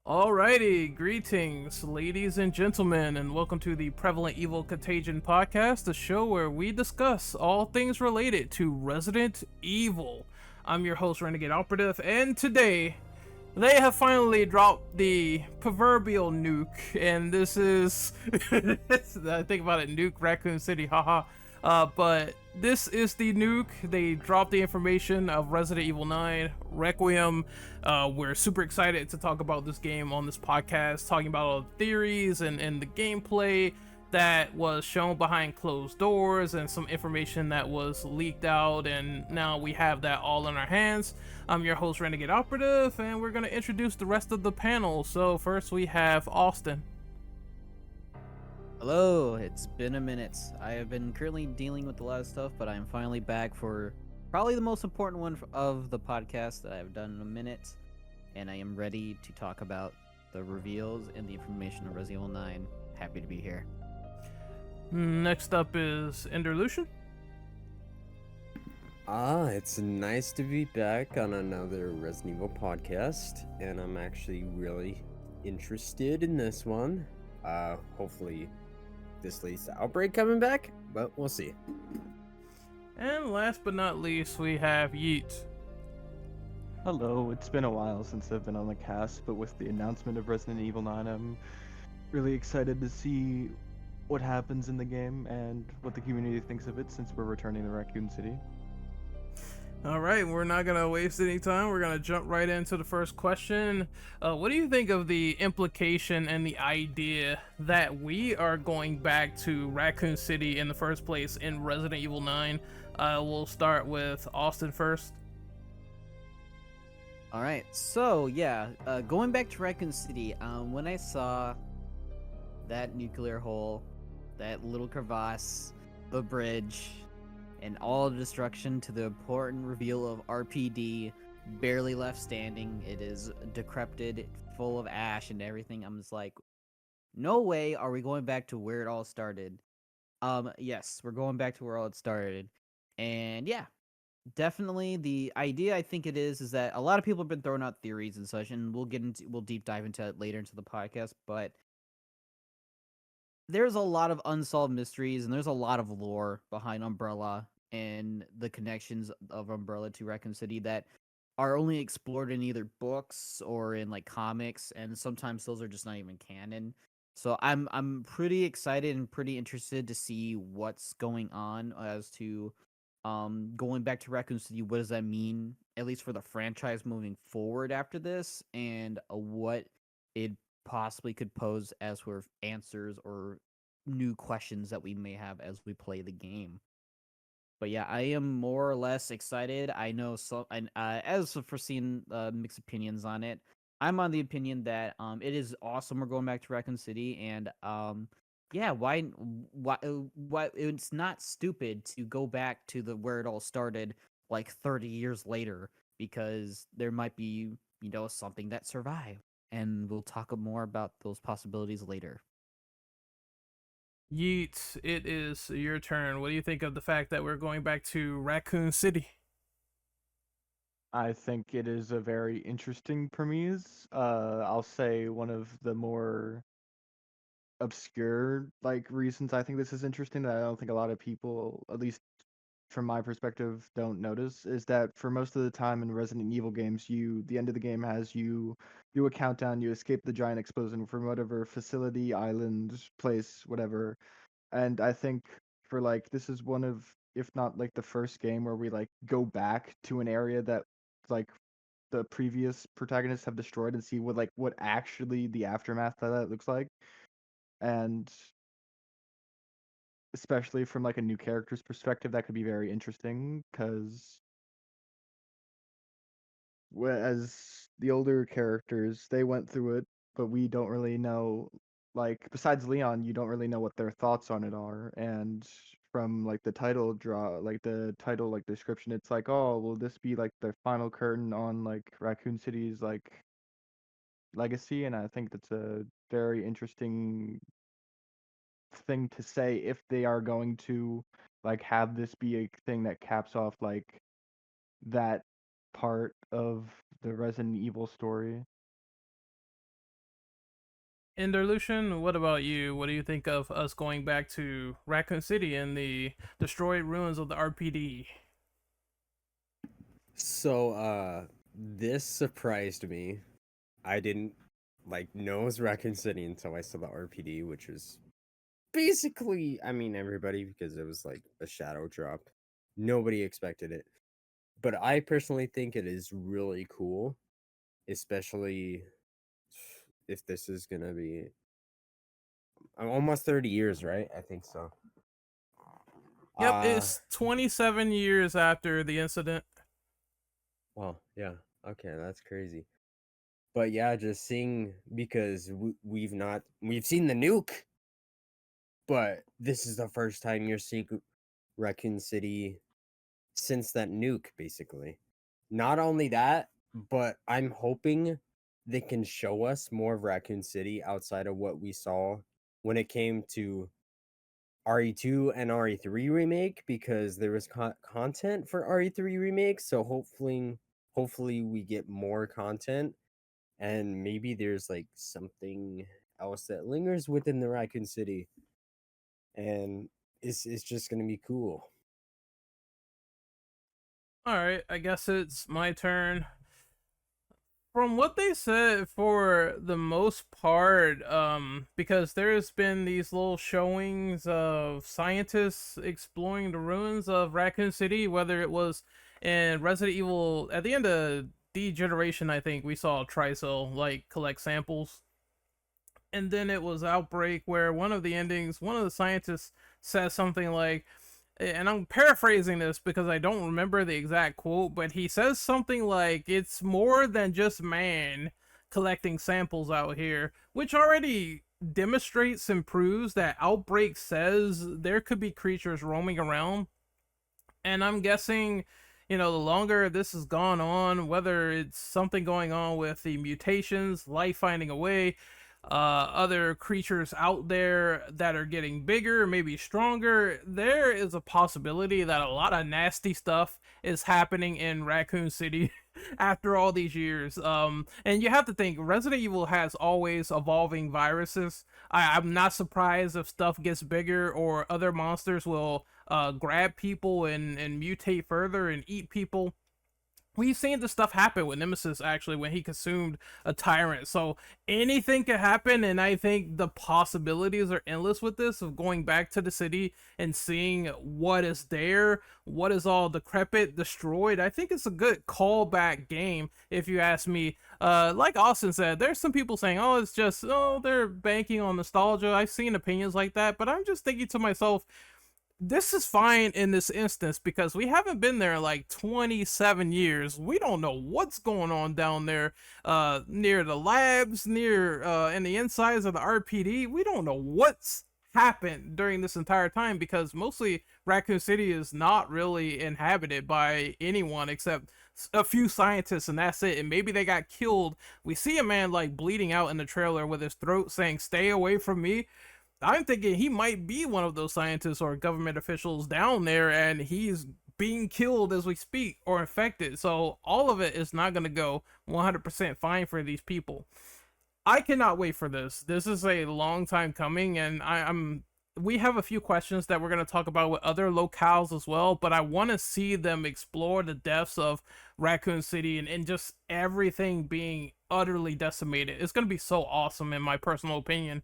Alrighty, greetings, ladies and gentlemen, and welcome to the Prevalent Evil Contagion podcast, the show where we discuss all things related to Resident Evil. I'm your host, Renegade Operative, and today they have finally dropped the proverbial nuke, and this is I think about it, nuke Raccoon City, haha. But this is the nuke. They dropped the information of Resident Evil 9 Requiem. We're super excited to talk about this game on this podcast, talking about all the theories and the gameplay that was shown behind closed doors and some information that was leaked out, and now we have that all in our hands. I'm your host, Renegade Operative, and we're going to introduce the rest of the panel. So first we have Austin. Hello, it's been a minute. I have been currently dealing with a lot of stuff, but I'm finally back for probably the most important one of the podcast that I've done in a minute, and I am ready to talk about the reveals and the information of Resident Evil 9. Happy to be here. Next up is Enderlucian. It's nice to be back on another Resident Evil podcast, and I'm actually really interested in this one. Hopefully this leads to Outbreak coming back, but we'll see. And last but not least, we have Yeet. Hello, it's been a while since I've been on the cast, but with the announcement of Resident Evil 9, I'm really excited to see what happens in the game and what the community thinks of it since we're returning to Raccoon City. All right, we're not gonna waste any time. We're gonna jump right into the first question. What do you think of the implication and the idea that we are going back to Raccoon City in the first place in Resident Evil 9? We'll start with Austin first. All right, so yeah, going back to Raccoon City, when I saw that nuclear hole, that little crevasse, the bridge, and all the destruction to the important reveal of RPD barely left standing. It is decrepit, full of ash and everything. I'm just like, no way are we going back to where it all started. Yes, we're going back to where all it started. And yeah, definitely the idea I think it is that a lot of people have been throwing out theories and such, and we'll deep dive into it later into the podcast, but there's a lot of unsolved mysteries and there's a lot of lore behind Umbrella and the connections of Umbrella to Raccoon City that are only explored in either books or in like comics, and sometimes those are just not even canon. So I'm pretty excited and pretty interested to see what's going on as to going back to Raccoon City. What does that mean, at least for the franchise moving forward after this, and what it possibly could pose as for answers or new questions that we may have as we play the game. But yeah, I am more or less excited. I know so, and as for seeing mixed opinions on it, I'm on the opinion that it is awesome. We're going back to Raccoon City, and yeah, why it's not stupid to go back to the where it all started, like 30 years later, because there might be something that survived, and we'll talk more about those possibilities later. Yeet, it is your turn. What do you think of the fact that we're going back to Raccoon City? I think it is a very interesting premise. I'll say one of the more obscure reasons I think this is interesting that I don't think a lot of people, at least from my perspective, don't notice is that for most of the time in Resident Evil games, the end of the game has you do a countdown, you escape the giant explosion from whatever facility, island, place, whatever. And I think for this is one of, if not the first game where we go back to an area that like the previous protagonists have destroyed and see what actually the aftermath of that looks like. And especially from a new character's perspective, that could be very interesting because as the older characters, they went through it, but we don't really know, besides Leon, you don't really know what their thoughts on it are. And from the title description, it's like, oh, will this be the final curtain on Raccoon City's legacy? And I think that's a very interesting thing to say if they are going to have this be a thing that caps off that part of the Resident Evil story. And Lucian, what about you? What do you think of us going back to Raccoon City and the destroyed ruins of the RPD? So, this surprised me. I didn't know it was Raccoon City until I saw the RPD, which was basically, I mean, everybody, because it was like a shadow drop. Nobody expected it. But I personally think it is really cool, especially if this is gonna be almost 30 years, right? I think so. Yep, Uh, it's 27 years after the incident. well, yeah. Okay, that's crazy. But yeah, just seeing because we've seen the nuke, but this is the first time you're seeing Raccoon City since that nuke, basically. Not only that, but I'm hoping they can show us more of Raccoon City outside of what we saw when it came to RE2 and RE3 remake, because there was content for RE3 remake, so hopefully we get more content, and maybe there's like something else that lingers within the Raccoon City, and it's just gonna be cool. All right, I guess it's my turn. From what they said, for the most part, because there's been these little showings of scientists exploring the ruins of Raccoon City, whether it was in Resident Evil at the end of Degeneration, I think we saw Tricell like collect samples, and then it was Outbreak, where one of the endings, one of the scientists says something like, and I'm paraphrasing this because I don't remember the exact quote, but he says something like, it's more than just man collecting samples out here, which already demonstrates and proves that Outbreak says there could be creatures roaming around. And I'm guessing, the longer this has gone on, whether it's something going on with the mutations, life finding a way, other creatures out there that are getting bigger, maybe stronger, there is a possibility that a lot of nasty stuff is happening in Raccoon City after all these years. And you have to think Resident Evil has always evolving viruses. I'm not surprised if stuff gets bigger or other monsters will grab people and mutate further and eat people. We've seen this stuff happen with Nemesis, actually, when he consumed a tyrant. So anything could happen, and I think the possibilities are endless with this, of going back to the city and seeing what is there, what is all decrepit, destroyed. I think it's a good callback game, if you ask me. Like Austin said, there's some people saying, oh, it's just, oh, they're banking on nostalgia. I've seen opinions like that, but I'm just thinking to myself, this is fine in this instance because we haven't been there in like 27 years. We don't know what's going on down there, near the labs, near in the insides of the RPD. We don't know what's happened during this entire time because mostly Raccoon City is not really inhabited by anyone except a few scientists, and that's it. And maybe they got killed. We see a man like bleeding out in the trailer with his throat saying, "Stay away from me." I'm thinking he might be one of those scientists or government officials down there, and he's being killed as we speak or infected. So all of it is not going to go 100% fine for these people. I cannot wait for this. This is a long time coming, and I'm. We have a few questions that we're going to talk about with other locales as well, but I want to see them explore the depths of Raccoon City and just everything being utterly decimated. It's going to be so awesome, in my personal opinion.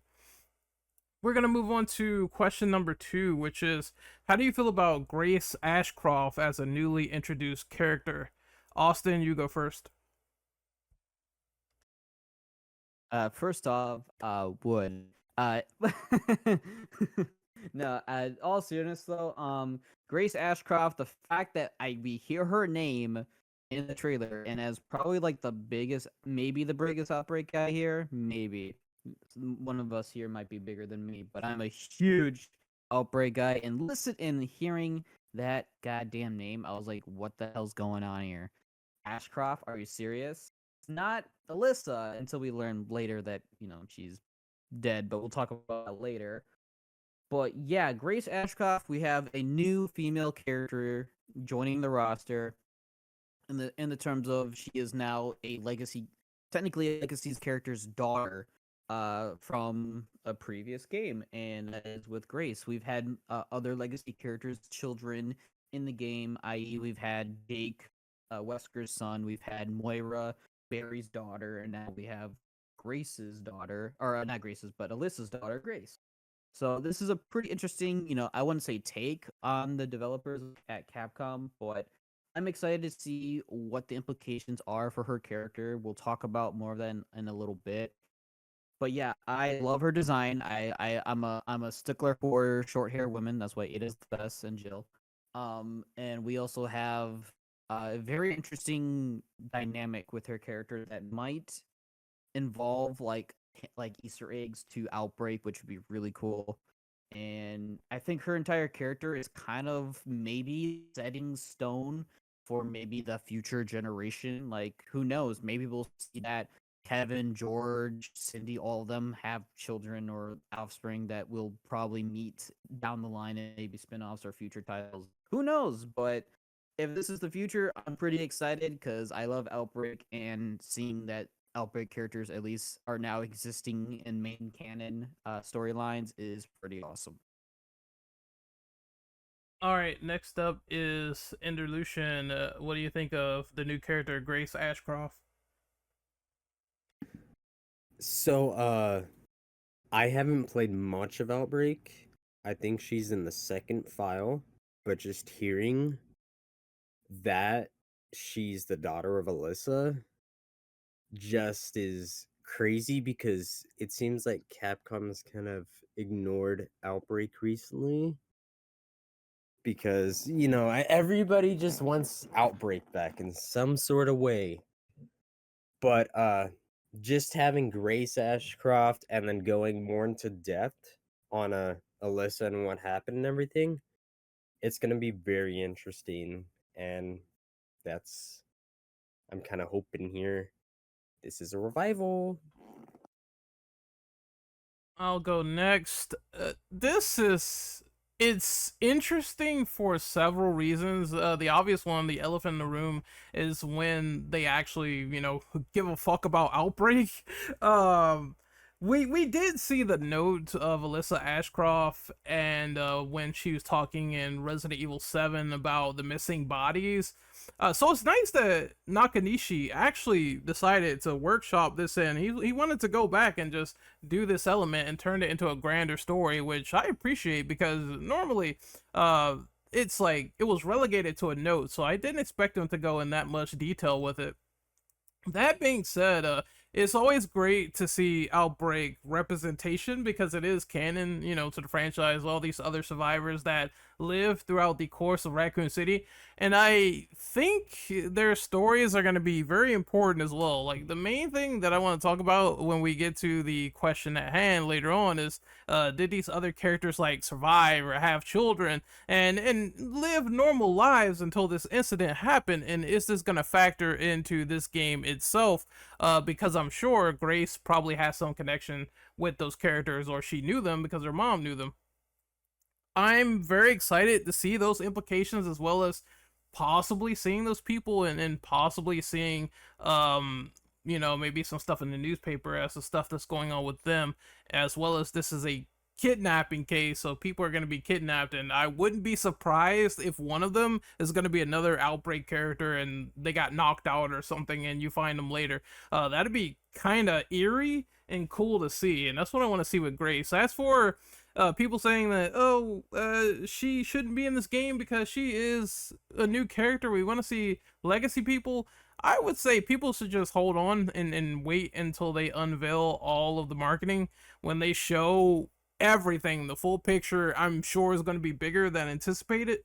We're going to move on to question number 2, which is, how do you feel about Grace Ashcroft as a newly introduced character? Austin, you go first. First off, would no. All seriousness though, Grace Ashcroft. The fact that we hear her name in the trailer, and as probably like the biggest, maybe the biggest outbreak guy here, maybe one of us here might be bigger than me, but I'm a huge outbreak guy. And listen, and hearing that goddamn name, I was like, what the hell's going on here? Ashcroft, are you serious? It's not Alyssa until we learn later that, she's dead, but we'll talk about that later. But yeah, Grace Ashcroft, we have a new female character joining the roster in the terms of she is now a legacy, technically a legacy's character's daughter. from a previous game, and that is with Grace. We've had other legacy characters, children in the game, i.e., we've had Jake, Wesker's son, we've had Moira, Barry's daughter, and now we have Grace's daughter, or not Grace's, but Alyssa's daughter, Grace. So this is a pretty interesting, I wouldn't say take on the developers at Capcom, but I'm excited to see what the implications are for her character. We'll talk about more of that in a little bit. But yeah, I love her design. I'm a stickler for short hair women. That's why Ada's the best, and Jill. And we also have a very interesting dynamic with her character that might involve like Easter eggs to Outbreak, which would be really cool. And I think her entire character is kind of maybe setting stone for maybe the future generation. Like, who knows? Maybe we'll see that Kevin, George, Cindy, all of them have children or offspring that will probably meet down the line and maybe spin-offs or future titles. Who knows? But if this is the future, I'm pretty excited because I love Outbreak, and seeing that Outbreak characters at least are now existing in main canon storylines is pretty awesome. All right, next up is Enderlucian. What do you think of the new character Grace Ashcroft? So, I haven't played much of Outbreak. I think she's in the second file, but just hearing that she's the daughter of Alyssa just is crazy because it seems like Capcom's kind of ignored Outbreak recently. Because, everybody just wants Outbreak back in some sort of way. But just having Grace Ashcroft and then going more into depth on Alyssa and what happened and everything, it's gonna be very interesting. And I'm kind of hoping here this is a revival. I'll go next. It's interesting for several reasons. The obvious one, the elephant in the room, is when they actually, give a fuck about Outbreak. Um, we did see the note of Alyssa Ashcroft, and when she was talking in Resident Evil 7 about the missing bodies. So it's nice that Nakanishi actually decided to workshop this in. He wanted to go back and just do this element and turn it into a grander story, which I appreciate because normally it's like it was relegated to a note, so I didn't expect him to go in that much detail with it. That being said, it's always great to see Outbreak representation because it is canon, to the franchise, all these other survivors that live throughout the course of Raccoon City. And I think their stories are going to be very important as well. Like, the main thing that I want to talk about when we get to the question at hand later on is, did these other characters like survive or have children and live normal lives until this incident happened? And is this going to factor into this game itself? Because I'm sure Grace probably has some connection with those characters, or she knew them because her mom knew them. I'm very excited to see those implications, as well as possibly seeing those people and possibly seeing maybe some stuff in the newspaper as the stuff that's going on with them, as well as this is a kidnapping case, so people are going to be kidnapped, and I wouldn't be surprised if one of them is going to be another Outbreak character and they got knocked out or something and you find them later. That'd be kind of eerie and cool to see, and that's what I want to see with Grace. As for people saying that, she shouldn't be in this game because she is a new character, we want to see legacy people, I would say people should just hold on and wait until they unveil all of the marketing. When they show everything, the full picture, I'm sure is going to be bigger than anticipated.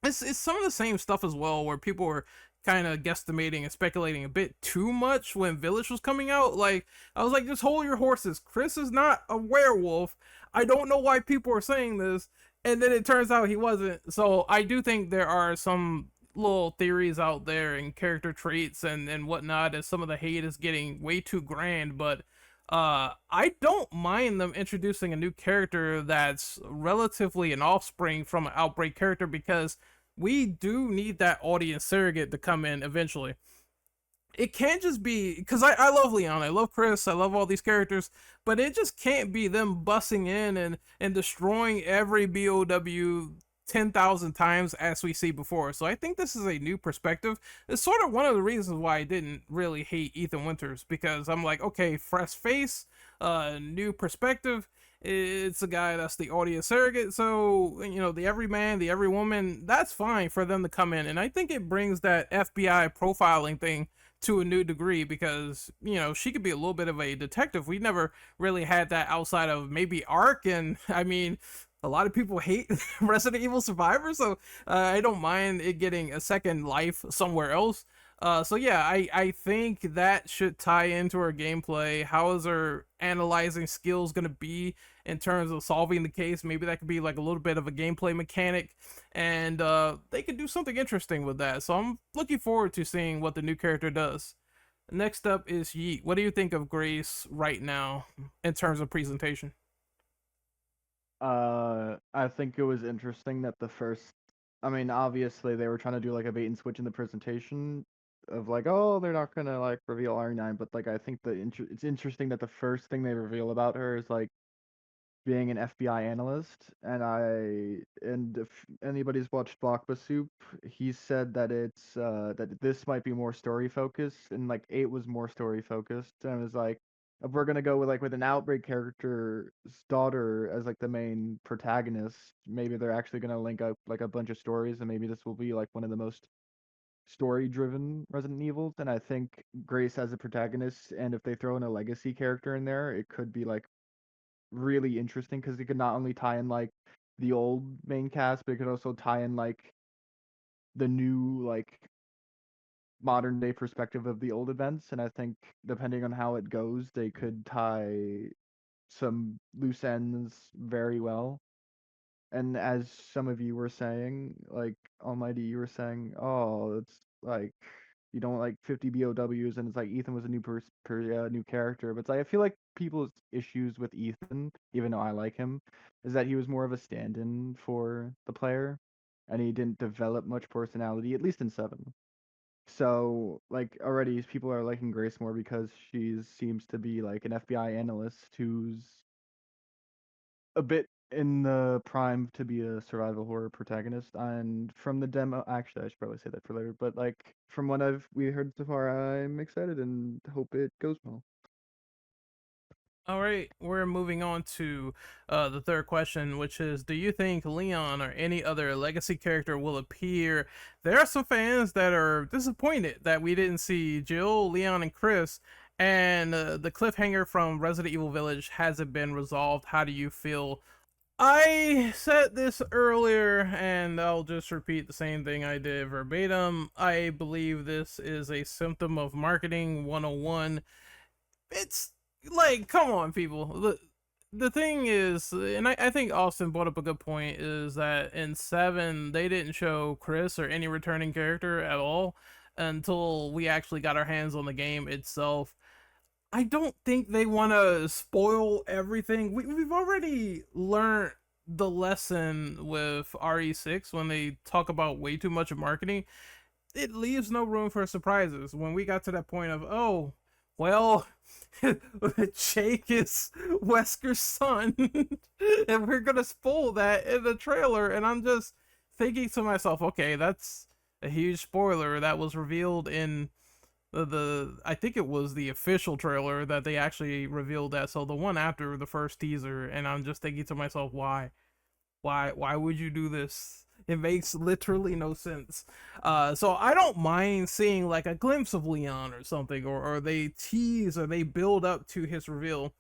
It's some of the same stuff as well, where people were kind of guesstimating and speculating a bit too much when Village was coming out. Like, I was like, just hold your horses. Chris is not a werewolf. I don't know why people are saying this. And then it turns out he wasn't. So I do think there are some little theories out there and character traits and whatnot, as some of the hate is getting way too grand. But I don't mind them introducing a new character that's relatively an offspring from an Outbreak character, because we do need that audience surrogate to come in eventually. it can't just be because I love Leon, I love Chris, I love all these characters, but it just can't be them bussing in and destroying every BOW 10,000 times as we see before. So I think this is a new perspective. It's sort of one of the reasons why I didn't really hate Ethan Winters, because I'm like, okay, fresh face, new perspective. It's a guy that's the audience surrogate, so you know, the everyman, the every woman, that's fine for them to come in, and I think it brings that FBI profiling thing to a new degree, because you know, she could be a little bit of a detective. We never really had that outside of maybe Ark, and I mean, a lot of people hate Resident Evil Survivor, so I don't mind it getting a second life somewhere else. So yeah, I think that should tie into her gameplay. How is her analyzing skills gonna be in terms of solving the case? Maybe that could be like a little bit of a gameplay mechanic, and they could do something interesting with that. So I'm looking forward to seeing what the new character does. Next up is Yeet. What do you think of Grace right now in terms of presentation? I think it was interesting that the first, I mean, obviously they were trying to do like a bait and switch in the presentation of like, oh, they're not gonna like reveal R9, but like I think it's interesting that the first thing they reveal about her is like being an FBI analyst, and if anybody's watched Bakba Soup, he said that it's that this might be more story focused, and like 8 was more story focused, and it was like if we're gonna go with an Outbreak character's daughter as like the main protagonist, maybe they're actually gonna link up like a bunch of stories, and maybe this will be like one of the most story driven Resident Evils. And I think Grace as a protagonist, and if they throw in a legacy character in there, it could be like really interesting because it could not only tie in like the old main cast, but it could also tie in like the new like modern day perspective of the old events. And I think depending on how it goes, they could tie some loose ends very well. And as some of you were saying, like Almighty, you were saying, oh, it's like you don't like 50 BOWs, and it's like Ethan was a new character. But it's like I feel like people's issues with Ethan, even though I like him, is that he was more of a stand-in for the player, and he didn't develop much personality, at least in 7. So like already people are liking Grace more because she seems to be like an FBI analyst who's a bit in the prime to be a survival horror protagonist. And from the demo, actually, I should probably say that for later. But like from what we heard so far, I'm excited and hope it goes well. All right, we're moving on to the third question, which is, do you think Leon or any other legacy character will appear? There are some fans that are disappointed that we didn't see Jill, Leon, and Chris, and the cliffhanger from Resident Evil Village hasn't been resolved. How do you feel? I said this earlier, and I'll just repeat the same thing I did verbatim. I believe this is a symptom of marketing 101. It's like, come on, people. The thing is, and I think Austin brought up a good point, is that in 7 they didn't show Chris or any returning character at all until we actually got our hands on the game itself. I don't think they want to spoil everything. We've already learned the lesson with RE6 when they talk about way too much of marketing. It leaves no room for surprises. When we got to that point of, oh, well, Jake is Wesker's son, and we're gonna spoil that in the trailer, and I'm just thinking to myself, okay, that's a huge spoiler that was revealed in the I think it was the official trailer that they actually revealed that. So the one after the first teaser, and I'm just thinking to myself, why would you do this? It makes literally no sense. So I don't mind seeing like a glimpse of Leon or something, or they tease or they build up to his reveal,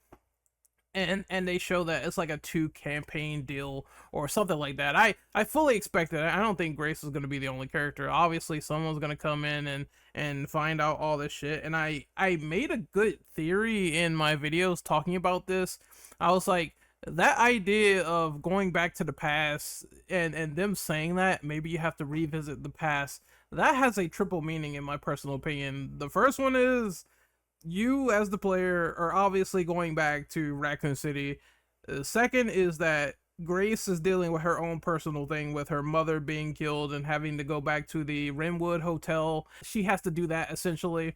and they show that it's like a 2 campaign deal or something like that. I fully expect it. I don't think Grace is going to be the only character. Obviously someone's going to come in and find out all this shit. And I made a good theory in my videos talking about this. I was like, that idea of going back to the past and them saying that maybe you have to revisit the past, that has a triple meaning in my personal opinion. The first one is you as the player are obviously going back to Raccoon City. The second is that Grace is dealing with her own personal thing with her mother being killed and having to go back to the Rimwood Hotel. She has to do that essentially.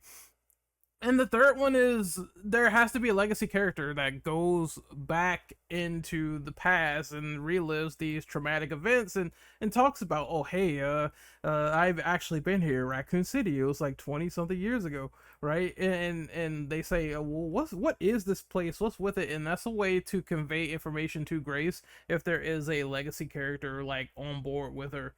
And the third one is there has to be a legacy character that goes back into the past and relives these traumatic events and talks about, oh hey, I've actually been here, Raccoon City. It was like 20 something years ago, right? And they say, well, what is this place? What's with it? And that's a way to convey information to Grace if there is a legacy character like on board with her.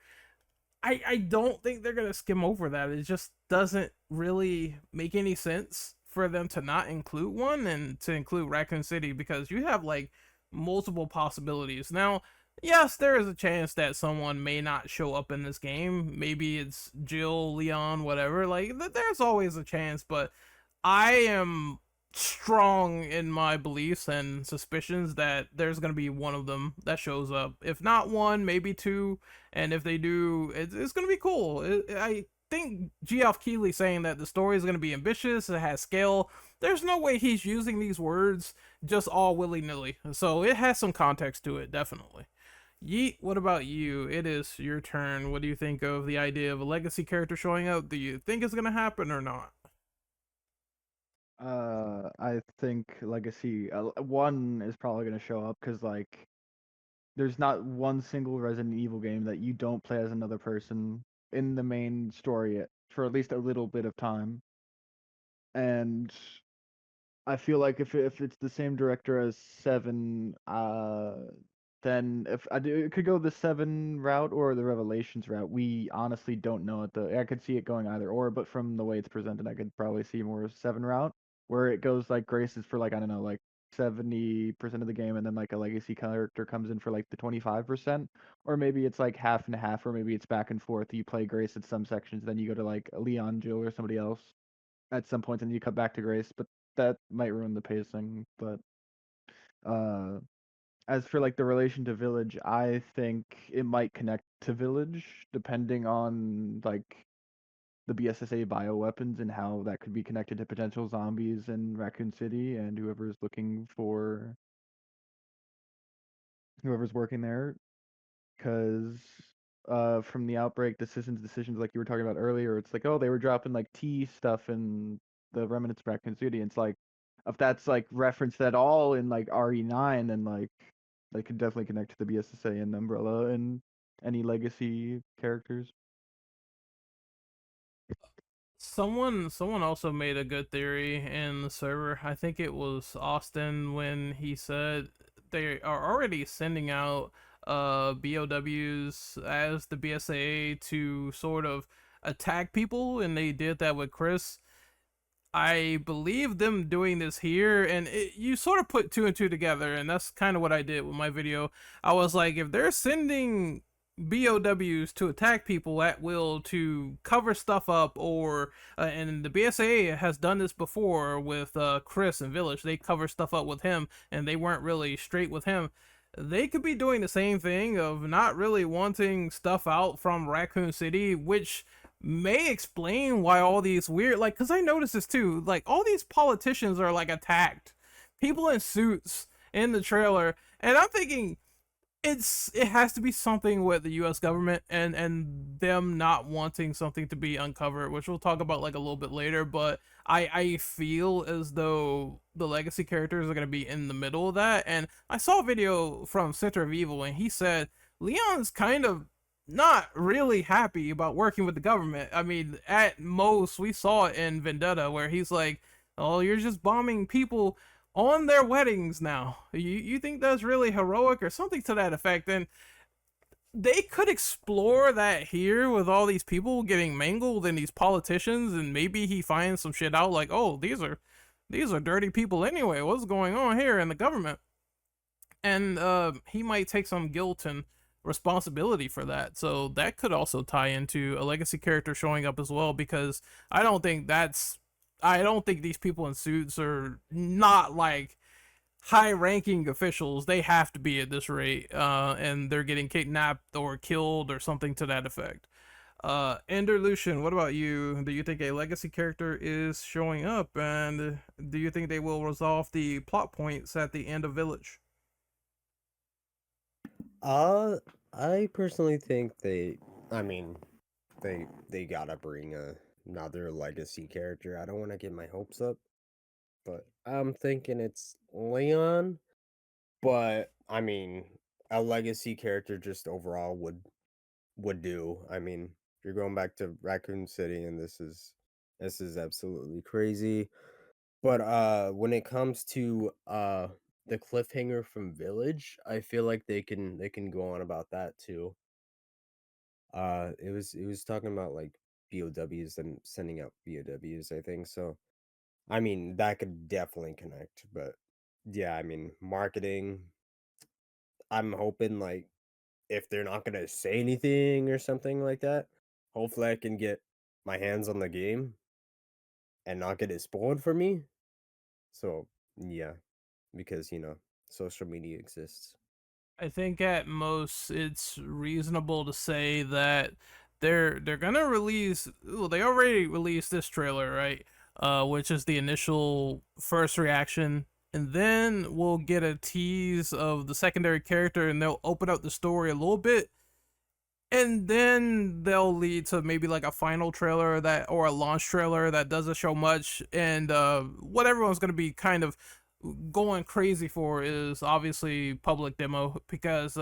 I don't think they're gonna skim over that. It just doesn't really make any sense for them to not include one and to include Raccoon City because you have like multiple possibilities. Now, yes, there is a chance that someone may not show up in this game. Maybe it's Jill, Leon, whatever. Like there's always a chance, but I am strong in my beliefs and suspicions that there's going to be one of them that shows up. If not one, maybe two. And if they do, it's going to be cool. I think Geoff Keighley saying that the story is going to be ambitious, it has scale. There's no way he's using these words just all willy nilly. So it has some context to it, definitely. Yeet, what about you? It is your turn. What do you think of the idea of a legacy character showing up? Do you think it's going to happen or not? I think Legacy 1 is probably gonna show up because like there's not one single Resident Evil game that you don't play as another person in the main story for at least a little bit of time. And I feel like if it's the same director as 7, then if I do, it could go the 7 route or the Revelations route. We honestly don't know it. I could see it going either or, but from the way it's presented, I could probably see more 7 route where it goes like Grace is for like I don't know like 70% of the game, and then like a legacy character comes in for like the 25%, or maybe it's like half and half, or maybe it's back and forth. You play Grace at some sections, then you go to like Leon, Jill, or somebody else at some point, and you cut back to Grace. But that might ruin the pacing. But uh, as for like the relation to Village, I think it might connect to Village depending on like the BSSA bioweapons and how that could be connected to potential zombies in Raccoon City and whoever's looking for whoever's working there. Because from the Outbreak decisions like you were talking about earlier, it's like, oh, they were dropping like tea stuff in the remnants of Raccoon City. And it's like, if that's like referenced at all in like RE9, then like they could definitely connect to the BSSA and Umbrella and any legacy characters. Someone also made a good theory in the server. I think it was Austin when he said they are already sending out BOWs as the BSAA to sort of attack people, and they did that with Chris. I believe them doing this here, and you sort of put two and two together, and that's kind of what I did with my video. I was like, if they're sending BOWs to attack people at will to cover stuff up, or and the BSA has done this before with Chris and Village, they cover stuff up with him, and they weren't really straight with him. They could be doing the same thing of not really wanting stuff out from Raccoon City, which may explain why all these weird, like, because I noticed this too, like all these politicians are like attacked, people in suits in the trailer, and I'm thinking it has to be something with the US government and them not wanting something to be uncovered, which we'll talk about like a little bit later. But I feel as though the legacy characters are going to be in the middle of that. And I saw a video from Center of Evil, and he said Leon's kind of not really happy about working with the government. I mean, at most we saw it in Vendetta where he's like, oh, you're just bombing people on their weddings now. You think that's really heroic or something to that effect? And they could explore that here with all these people getting mangled and these politicians, and maybe he finds some shit out like, oh, these are dirty people anyway. What's going on here in the government? And he might take some guilt and responsibility for that. So that could also tie into a legacy character showing up as well, because I don't think these people in suits are not like high ranking officials. They have to be at this rate, and they're getting kidnapped or killed or something to that effect. Ender Lucian, what about you? Do you think a legacy character is showing up, and do you think they will resolve the plot points at the end of Village? I personally think I mean, they gotta bring another legacy character. I don't want to get my hopes up, but I'm thinking it's Leon. But I mean, a legacy character just overall would do. I mean, you're going back to Raccoon City, and this is absolutely crazy. But when it comes to the cliffhanger from Village, I feel like they can go on about that too. It was talking about like BOWs and sending out BOWs, I think. So I mean that could definitely connect. But yeah, I mean marketing. I'm hoping like if they're not gonna say anything or something like that, hopefully I can get my hands on the game and not get it spoiled for me. So yeah, because social media exists. I think at most it's reasonable to say that they're gonna release. Well, they already released this trailer, right? Which is the initial first reaction, and then we'll get a tease of the secondary character, and they'll open up the story a little bit, and then they'll lead to maybe like a final trailer that or a launch trailer that doesn't show much. And what everyone's gonna be kind of going crazy for is obviously public demo, because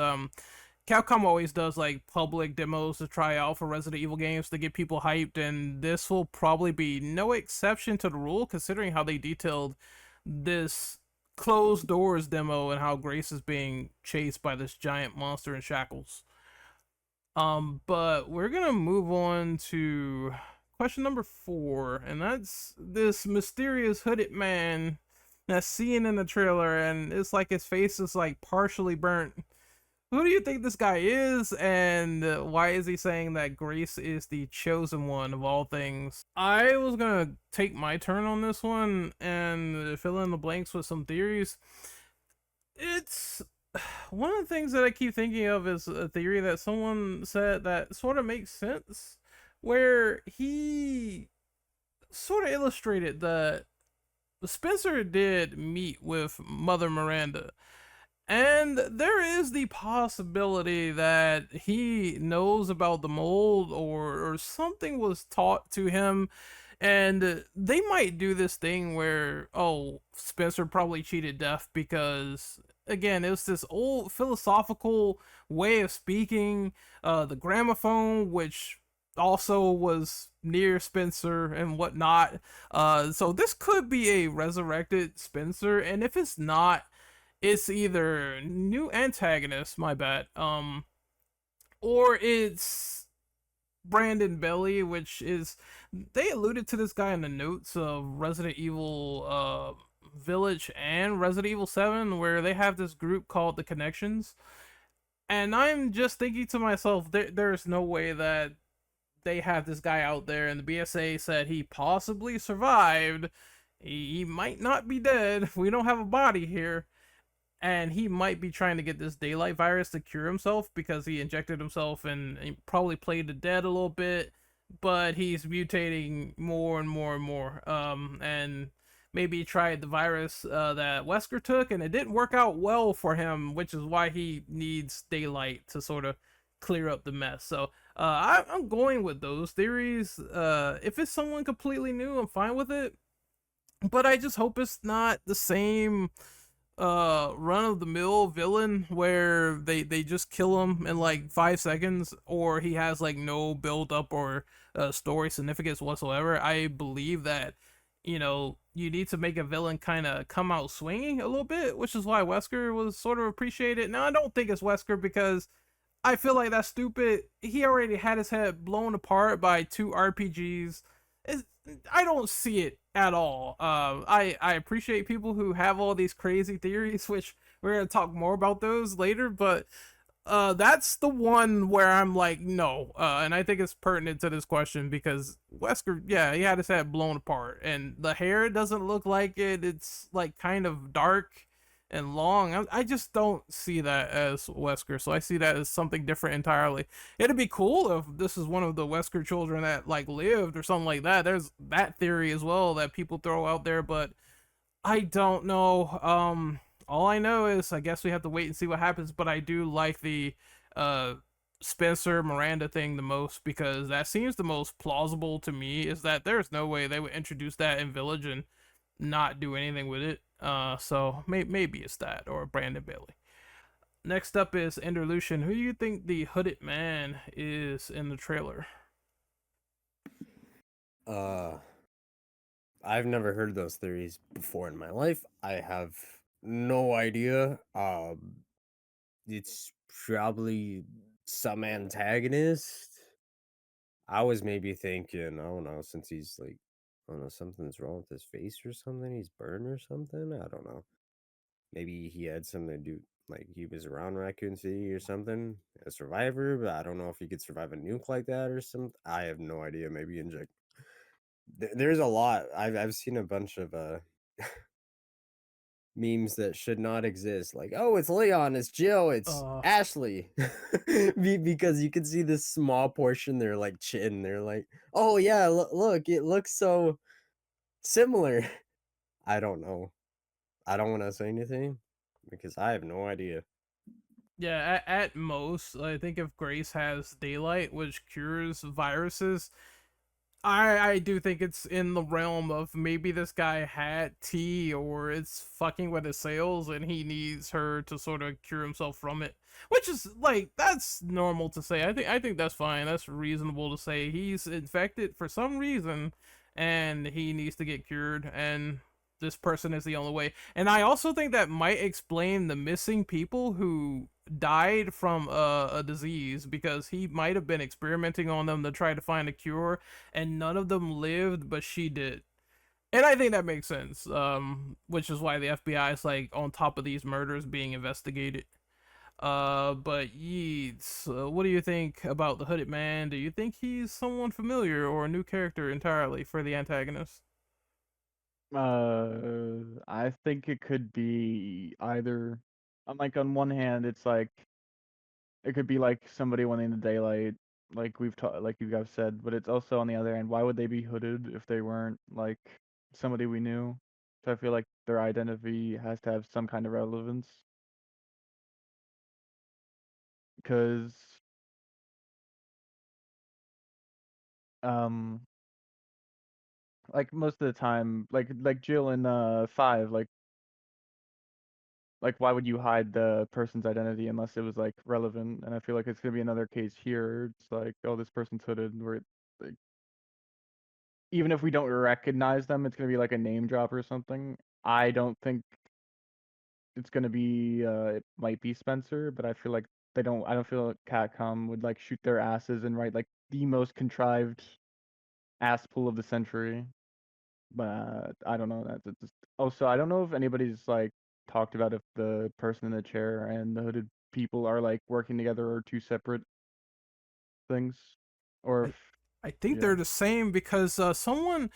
Capcom always does like public demos to try out for Resident Evil games to get people hyped, and this will probably be no exception to the rule, considering how they detailed this closed doors demo and how Grace is being chased by this giant monster in shackles. But we're gonna move on to question number 4, and that's this mysterious hooded man that's seen in the trailer, and it's like his face is like partially burnt. Who do you think this guy is, and why is he saying that Grace is the chosen one of all things? I was gonna take my turn on this one and fill in the blanks with some theories. It's one of the things that I keep thinking of is a theory that someone said that sort of makes sense, where he sort of illustrated that Spencer did meet with Mother Miranda, and there is the possibility that he knows about the mold, or something was taught to him. And they might do this thing where, oh, Spencer probably cheated death because, again, it was this old philosophical way of speaking. The gramophone, which also was near Spencer and whatnot. So this could be a resurrected Spencer, and if it's not, it's either new antagonist, my bad, or it's Brandon Belly, which is, they alluded to this guy in the notes of Resident Evil Village and Resident Evil 7, where they have this group called the Connections. And I'm just thinking to myself, there's no way that they have this guy out there, and the BSA said he possibly survived. He might not be dead. We don't have a body here, and he might be trying to get this daylight virus to cure himself because he injected himself and he probably played the dead a little bit, but he's mutating more and more and more. And maybe he tried the virus that Wesker took, and it didn't work out well for him, which is why he needs daylight to sort of clear up the mess. So I'm going with those theories. If it's someone completely new, I'm fine with it, but I just hope it's not the same run of the mill villain where they just kill him in like 5 seconds, or he has like no build up or story significance whatsoever. I believe that you need to make a villain kind of come out swinging a little bit, which is why Wesker was sort of appreciated. Now I don't think it's Wesker because I feel like that's stupid. He already had his head blown apart by 2 RPGs. I don't see it at all. I appreciate people who have all these crazy theories, which we're gonna talk more about those later. But that's the one where I'm like, no. And I think it's pertinent to this question because Wesker, yeah, he had his head blown apart, and the hair doesn't look like it. It's like kind of dark and long. I just don't see that as Wesker, so I see that as something different entirely. It'd be cool if this is one of the Wesker children that like lived or something like that. There's that theory as well that people throw out there, but I don't know. All I know is I guess we have to wait and see what happens. But I do like the Spencer Miranda thing the most because that seems the most plausible to me. Is that there's no way they would introduce that in Village and not do anything with it. So maybe it's that or Brandon Bailey. Next up is Enderlucian. Who do you think the hooded man is in the trailer? Uh, I've never heard those theories before in my life. I have no idea. It's probably some antagonist. I was maybe thinking, I don't know, since he's like, I don't know, something's wrong with his face or something. He's burned or something. I don't know. Maybe he had something to do, like he was around Raccoon City or something, a survivor, but I don't know if he could survive a nuke like that or something. I have no idea. Maybe inject. There's a lot. I've seen a bunch of memes that should not exist. Like, oh, it's Leon, it's Jill, it's Ashley. Because you can see this small portion, their like chin. They're like, oh yeah, look, it looks so similar. I don't know. I don't want to say anything because I have no idea. Yeah, at most, I think if Grace has daylight, which cures viruses, I do think it's in the realm of maybe this guy had tea or it's fucking with his sales and he needs her to sort of cure himself from it. Which is like that's normal to say. I think that's fine. That's reasonable to say. He's infected for some reason and he needs to get cured and this person is the only way. And I also think that might explain the missing people who died from a disease because he might have been experimenting on them to try to find a cure and none of them lived, but she did. And I think that makes sense. Which is why the FBI is like on top of these murders being investigated. But Yeats, what do you think about the Hooded Man? Do you think he's someone familiar or a new character entirely for the antagonist? I think it could be either. Like on one hand, it's like it could be like somebody wanting the daylight, like we've taught, like you guys said. But it's also on the other hand, why would they be hooded if they weren't like somebody we knew? So I feel like their identity has to have some kind of relevance. Because um, like most of the time, like Jill in 5, like why would you hide the person's identity unless it was like relevant? And I feel like it's gonna be another case here. It's like, oh, this person's hooded. Where like, even if we don't recognize them, it's gonna be like a name drop or something. I don't think it's gonna be. It might be Spencer, but I feel like they don't. I don't feel like Capcom would like shoot their asses and write like the most contrived ass pull of the century. But I don't know. That's just also I don't know if anybody's like talked about if the person in the chair and the hooded people are like working together or two separate things, or I if I think yeah. they're the same because someone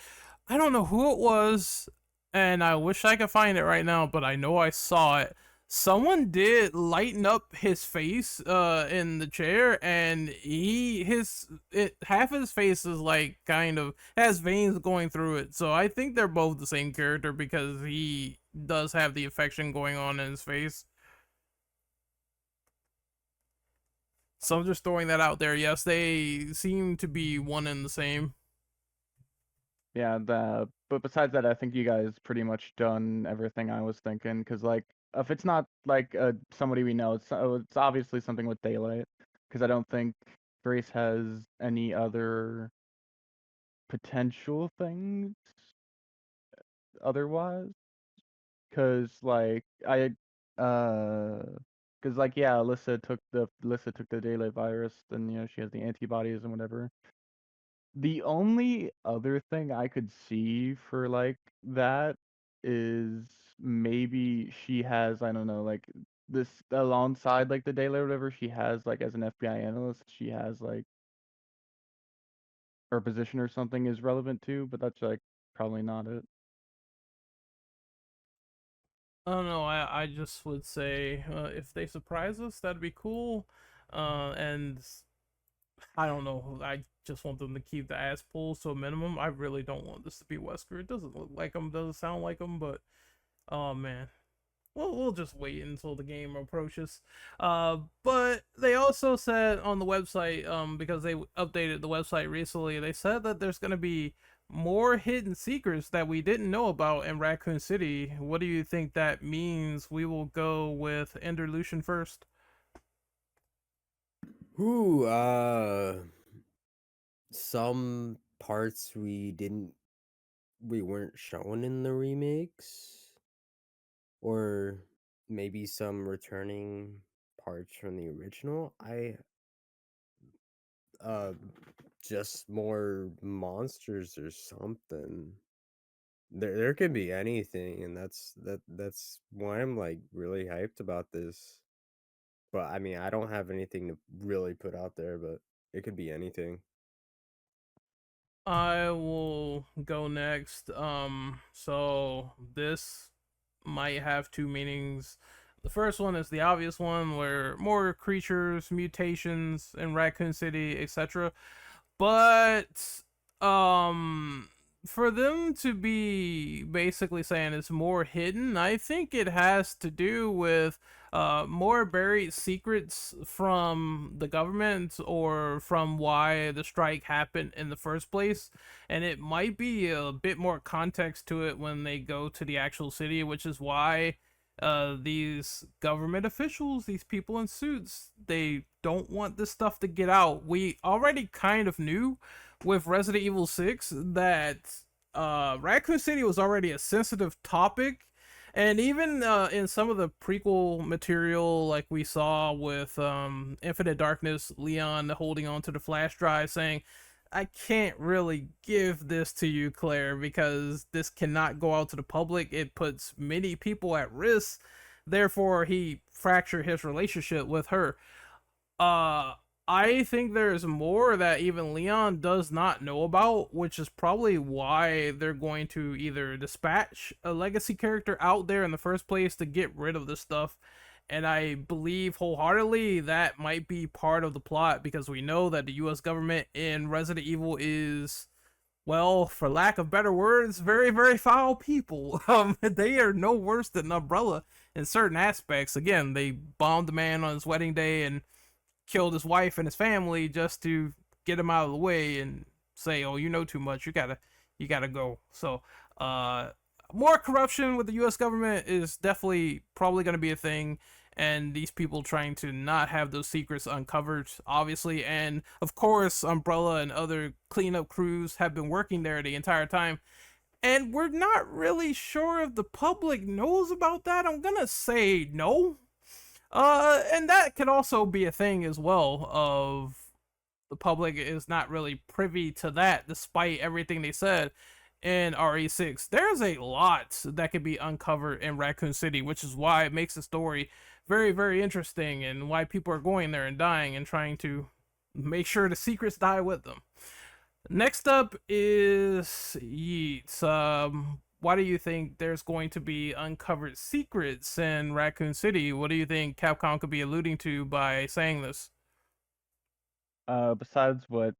I don't know who it was, and I wish I could find it right now, but I know I saw it. Someone did lighten up his face in the chair and half his face is like kind of has veins going through it. So I think they're both the same character because he does have the affection going on in his face. So I'm just throwing that out there. Yes, they seem to be one and the same. Yeah, but besides that, I think you guys pretty much done everything I was thinking. Cause like if it's not like somebody we know, it's obviously something with daylight. Cause I don't think Grace has any other potential things otherwise. Cause like uh, cause like yeah, Alyssa took the daylight virus, and you know she has the antibodies and whatever. The only other thing I could see for like that is maybe she has, I don't know, like this alongside like the Daily or whatever she has like as an FBI analyst, she has like her position or something is relevant too, but that's like probably not it. I don't know. I just would say if they surprise us, that'd be cool. And I don't know. I just want them to keep the ass pulls to a minimum. I really don't want this to be Wesker. It doesn't look like him. Doesn't sound like him. But oh man. we'll just wait until the game approaches. But they also said on the website, because they updated the website recently, they said that there's gonna be more hidden secrets that we didn't know about in Raccoon City. What do you think that means? We will go with Ender Lucian first. Ooh, some parts we weren't shown in the remakes, or maybe some returning parts from the original. Uh, just more monsters or something. There could be anything, and that's why I'm like really hyped about this. But I mean, I don't have anything to really put out there, but it could be anything. I will go next. So this might have two meanings. The first one is the obvious one, where more creatures, mutations in Raccoon City, etc. But um for them to be basically saying it's more hidden, I think it has to do with more buried secrets from the government or from why the strike happened in the first place. And it might be a bit more context to it when they go to the actual city, which is why these government officials, these people in suits, they don't want this stuff to get out. We already kind of knew with Resident Evil 6 that Raccoon City was already a sensitive topic. And even in some of the prequel material, like we saw with Infinite Darkness, Leon holding on to the flash drive saying, I can't really give this to you, Claire, because this cannot go out to the public. It puts many people at risk. Therefore, he fractured his relationship with her. Uh, I think there's more that even Leon does not know about, which is probably why they're going to either dispatch a legacy character out there in the first place to get rid of this stuff. And I believe wholeheartedly that might be part of the plot, because we know that the US government in Resident Evil is, well, for lack of better words, very, very foul people. They are no worse than Umbrella in certain aspects. Again, they bombed the man on his wedding day and killed his wife and his family just to get him out of the way and say, "Oh, you know too much. You gotta go." So, more corruption with the U.S. government is definitely probably going to be a thing, and these people trying to not have those secrets uncovered, obviously, and of course, Umbrella and other cleanup crews have been working there the entire time. And we're not really sure if the public knows about that. I'm gonna say no. And that could also be a thing as well, of the public is not really privy to that despite everything they said in RE6. There's a lot that could be uncovered in Raccoon City, which is why it makes the story very, very interesting and why people are going there and dying and trying to make sure the secrets die with them. Next up is Yeats. Why do you think there's going to be uncovered secrets in Raccoon City? What do you think Capcom could be alluding to by saying this? Besides what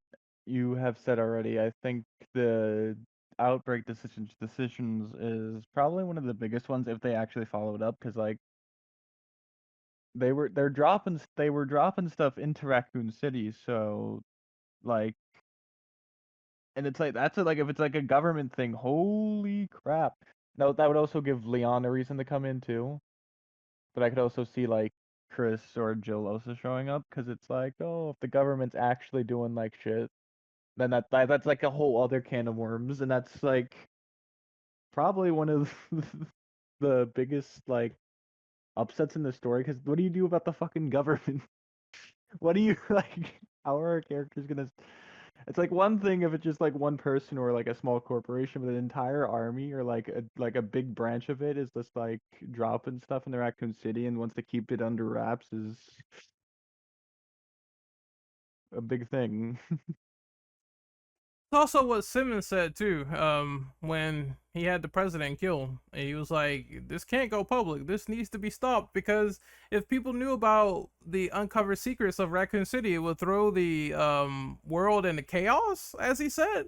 you have said already, I think the Outbreak decisions is probably one of the biggest ones if they actually followed up, because like they were dropping stuff into Raccoon City, so like, and it's like like if it's like a government thing, holy crap. No, that would also give Leon a reason to come in too. But I could also see like Chris or Jill also showing up, because it's like, oh, if the government's actually doing like shit, then that's like a whole other can of worms, and that's like probably one of the biggest like upsets in the story. Because what do you do about the fucking government? What do you like? How are our characters gonna? It's like one thing if it's just like one person or like a small corporation, but an entire army or like a big branch of it is just like dropping stuff in the Raccoon City and wants to keep it under wraps is a big thing. It's also what Simmons said too, when he had the president killed. He was like, this can't go public. This needs to be stopped, because if people knew about the uncovered secrets of Raccoon City, it would throw the world into chaos, as he said.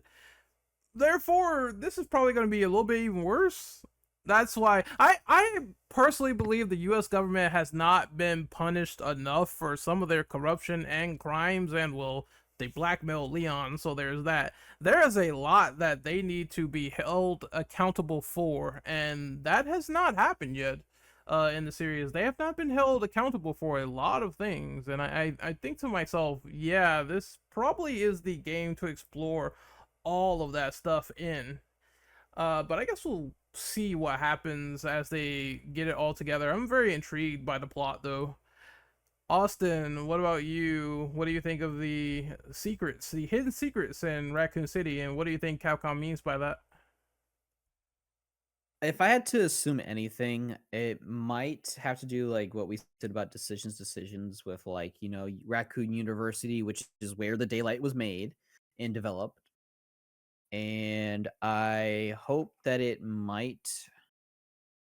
Therefore, this is probably going to be a little bit even worse. That's why I personally believe the U.S. government has not been punished enough for some of their corruption and crimes, and well, they blackmailed Leon, so there's that. There is a lot that they need to be held accountable for, and that has not happened yet. In the series, they have not been held accountable for a lot of things, and I think to myself, yeah, this probably is the game to explore all of that stuff in. But I guess we'll see what happens as they get it all together. I'm very intrigued by the plot, though. Austin, what about you? What do you think of the secrets, the hidden secrets in Raccoon City, and what do you think Capcom means by that? If I had to assume anything, it might have to do like what we said about decisions with like, Raccoon University, which is where the Daylight was made and developed. And I hope that it might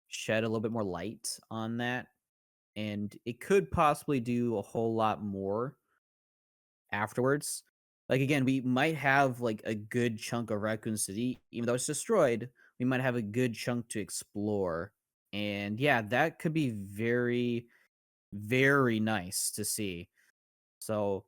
shed a little bit more light on that. And it could possibly do a whole lot more afterwards. Like again, we might have like a good chunk of Raccoon City, even though it's destroyed, we might have a good chunk to explore. And yeah, that could be very, very nice to see. So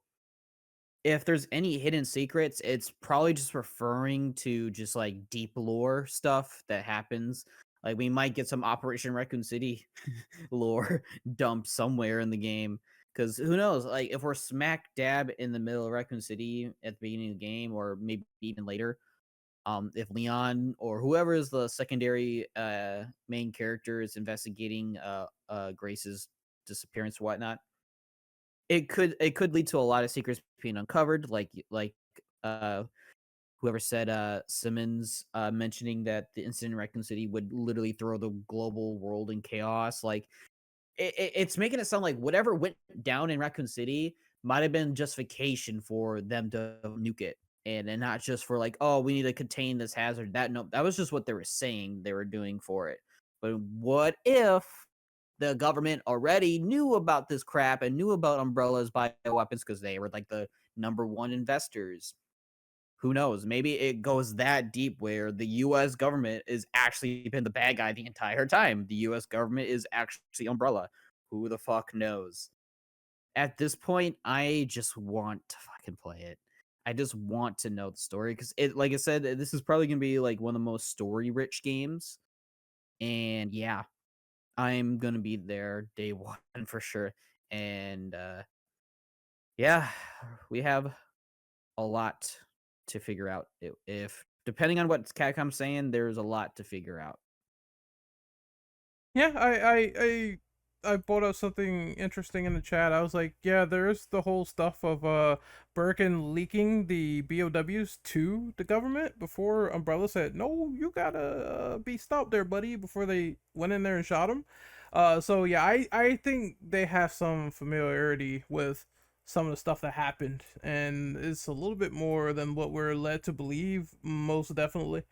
if there's any hidden secrets, it's probably just referring to just like deep lore stuff that happens. Like we might get some Operation Raccoon City lore dumped somewhere in the game. Because who knows? Like if we're smack dab in the middle of Raccoon City at the beginning of the game, or maybe even later, if Leon or whoever is the secondary main character is investigating Grace's disappearance or whatnot, it could lead to a lot of secrets being uncovered, like uh whoever said Simmons mentioning that the incident in Raccoon City would literally throw the global world in chaos. Like it's making it sound like whatever went down in Raccoon City might have been justification for them to nuke it. And not just for like, oh, we need to contain this hazard. That was just what they were saying they were doing for it. But what if the government already knew about this crap and knew about Umbrella's bioweapons because they were like the number one investors? Who knows? Maybe it goes that deep where the US government is actually been the bad guy the entire time. The US government is actually Umbrella. Who the fuck knows? At this point, I just want to fucking play it. I just want to know the story because it, like I said, this is probably gonna be like one of the most story-rich games. And yeah, I'm gonna be there day one for sure. And yeah, we have a lot to figure out. If depending on what Capcom's saying, there's a lot to figure out. Yeah, I brought up something interesting in the chat. I was like, yeah, there's the whole stuff of Birkin leaking the BOWs to the government before Umbrella said, "No, you gotta be stopped there, buddy," before they went in there and shot him. So yeah, I think they have some familiarity with some of the stuff that happened, and it's a little bit more than what we're led to believe, most definitely.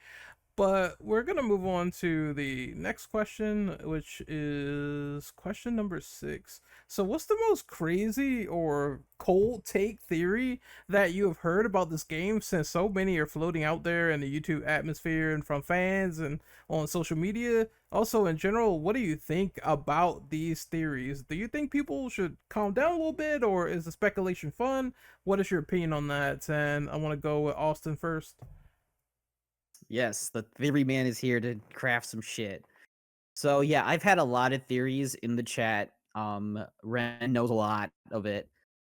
But we're going to move on to the next question, which is question number 6. So, what's the most crazy or cold take theory that you have heard about this game, since so many are floating out there in the YouTube atmosphere and from fans and on social media? Also, in general, what do you think about these theories? Do you think people should calm down a little bit, or is the speculation fun? What is your opinion on that? And I want to go with Austin first. Yes, the theory man is here to craft some shit. So yeah, I've had a lot of theories in the chat. Ren knows a lot of it,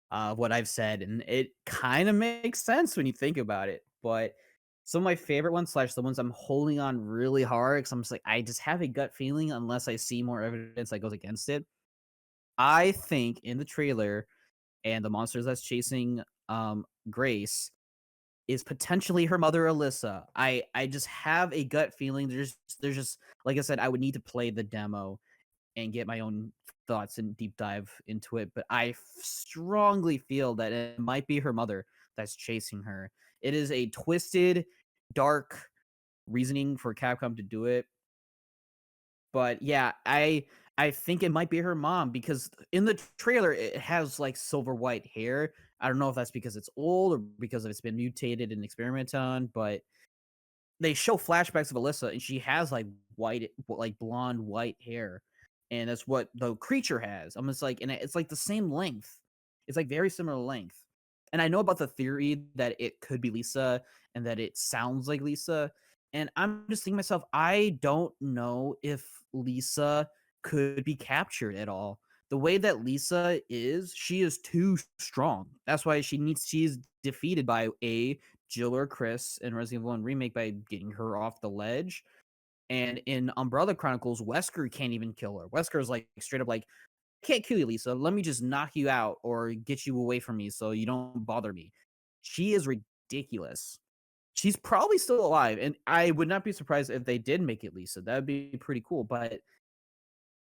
what I've said, and it kind of makes sense when you think about it. But some of my favorite ones, slash the ones I'm holding on really hard, because I'm just like, I just have a gut feeling unless I see more evidence that goes against it. I think in the trailer and the monsters that's chasing Grace is potentially her mother Alyssa. I just have a gut feeling there's just like I said, I would need to play the demo and get my own thoughts and deep dive into it, but I strongly feel that it might be her mother that's chasing her. It is a twisted, dark reasoning for Capcom to do it. But yeah, I think it might be her mom because in the trailer it has like silver white hair. I don't know if that's because it's old or because it's been mutated and experimented on, but they show flashbacks of Alyssa, and she has like blonde white hair, and that's what the creature has. I'm just like, and it's like the same length. It's like very similar length. And I know about the theory that it could be Lisa and that it sounds like Lisa. And I'm just thinking to myself, I don't know if Lisa could be captured at all. The way that Lisa is, she is too strong. That's why she's defeated by Jill or Chris in Resident Evil 1 Remake by getting her off the ledge. And in Umbrella Chronicles, Wesker can't even kill her. Wesker's like straight up like, I can't kill you, Lisa. Let me just knock you out or get you away from me so you don't bother me. She is ridiculous. She's probably still alive, and I would not be surprised if they did make it Lisa. That would be pretty cool, but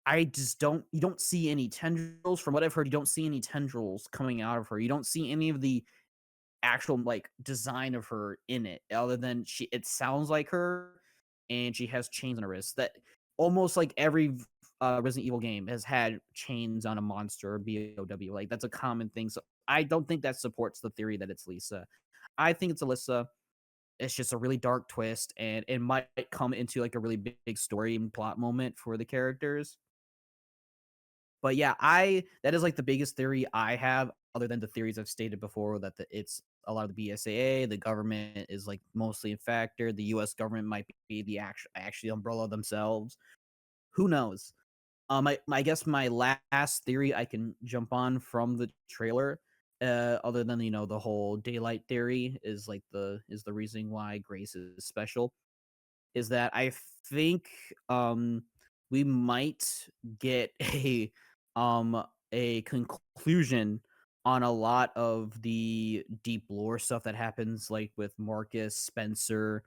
I just you don't see any tendrils. From what I've heard, you don't see any tendrils coming out of her. You don't see any of the actual like design of her in it, other than it sounds like her, and she has chains on her wrists. That almost like every Resident Evil game has had chains on a monster or BOW. Like that's a common thing. So I don't think that supports the theory that it's Lisa. I think it's Alyssa. It's just a really dark twist, and it might come into like a really big story and plot moment for the characters. But yeah, that is like the biggest theory I have, other than the theories I've stated before, that it's a lot of the BSAA, the government is like mostly a factor. The U.S. government might be the actually Umbrella themselves. Who knows? I guess my last theory I can jump on from the trailer, other than the whole daylight theory, is the reason why Grace is special, is that I think we might get a conclusion on a lot of the deep lore stuff that happens, like with Marcus, Spencer,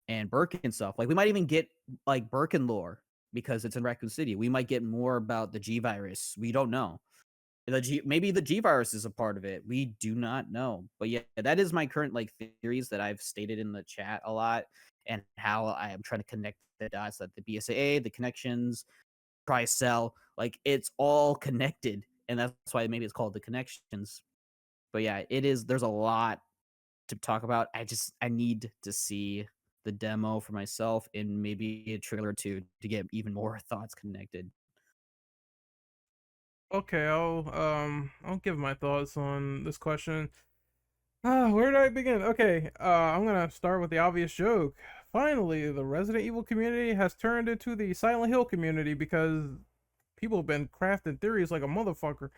and Birkin stuff. Like we might even get like Birkin lore because it's in Raccoon City. We might get more about the G virus. We don't know. Maybe the G virus is a part of it. We do not know. But yeah, that is my current like theories that I've stated in the chat a lot, and how I am trying to connect the dots, that the BSAA, the connections, Cell, like it's all connected, and that's why maybe it's called the connections. But yeah, it is. There's a lot to talk about. I need to see the demo for myself and maybe a trailer or two to get even more thoughts connected. Okay, I'll give my thoughts on this question. Where do I begin? Okay, I'm gonna start with the obvious joke. Finally, the Resident Evil community has turned into the Silent Hill community because people have been crafting theories like a motherfucker.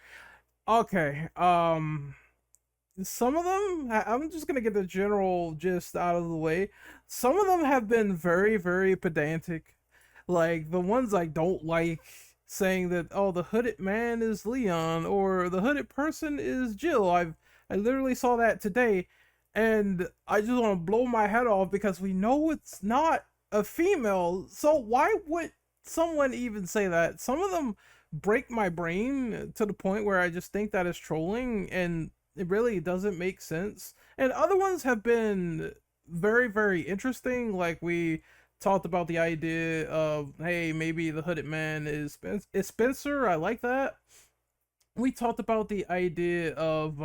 Okay, some of them, I'm just gonna get the general gist out of the way. Some of them have been very, very pedantic. Like the ones I don't like, saying that, oh, the hooded man is Leon or the hooded person is Jill. I literally saw that today, and I just want to blow my head off because we know it's not a female. So why would someone even say that? Some of them break my brain to the point where I just think that is trolling, and it really doesn't make sense. And other ones have been very, very interesting. Like we talked about the idea of, hey, maybe the hooded man is Spencer. I like that. We talked about the idea of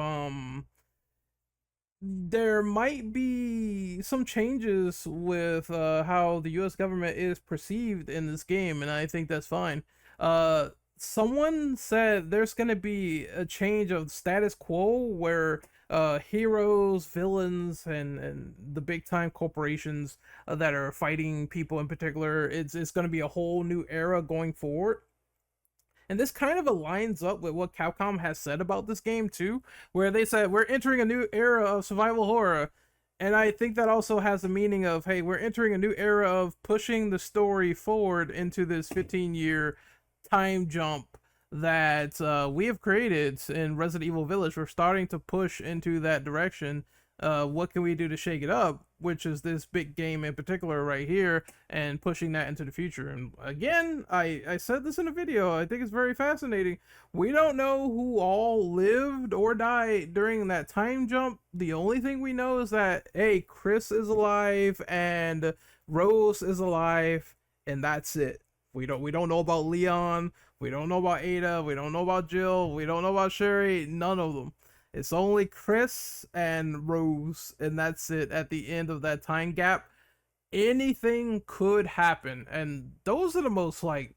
there might be some changes with how the US government is perceived in this game, and I think that's fine. Someone said there's going to be a change of status quo where heroes, villains, and the big time corporations that are fighting people in particular, it's going to be a whole new era going forward. And this kind of aligns up with what Capcom has said about this game too, where they said we're entering a new era of survival horror. And I think that also has the meaning of, hey, we're entering a new era of pushing the story forward into this 15-year time jump that we have created in Resident Evil Village. We're starting to push into that direction. What can we do to shake it up? Which is this big game in particular right here, and pushing that into the future. And again, I said this in a video, I think it's very fascinating. We don't know who all lived or died during that time jump. The only thing we know is that, hey, Chris is alive and Rose is alive, and that's it. We don't know about Leon, we don't know about Ada, we don't know about Jill, we don't know about Sherry, none of them. It's only Chris and Rose, and that's it at the end of that time gap. anything could happen, and those are the most like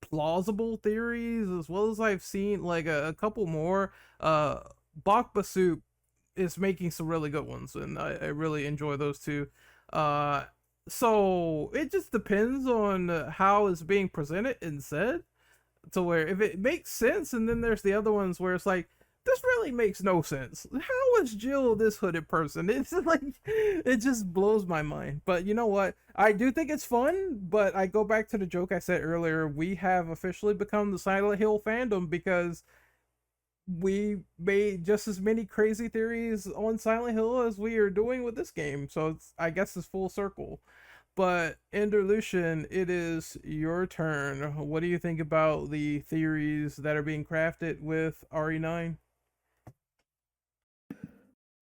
plausible theories, as well as I've seen like a couple more. Uh, Bakba Soup is making some really good ones, and I really enjoy those two. Uh, so it just depends on how it's being presented and said. To where if it makes sense, and then there's the other ones where it's like this really makes no sense. How is Jill this hooded person? It's like it just blows my mind. But you know what? I do think it's fun, but I go back to the joke I said earlier. We have officially become the Silent Hill fandom because we made just as many crazy theories on Silent Hill as we are doing with this game. So I guess it's full circle. But Enderlucian, it is your turn. What do you think about the theories that are being crafted with RE9?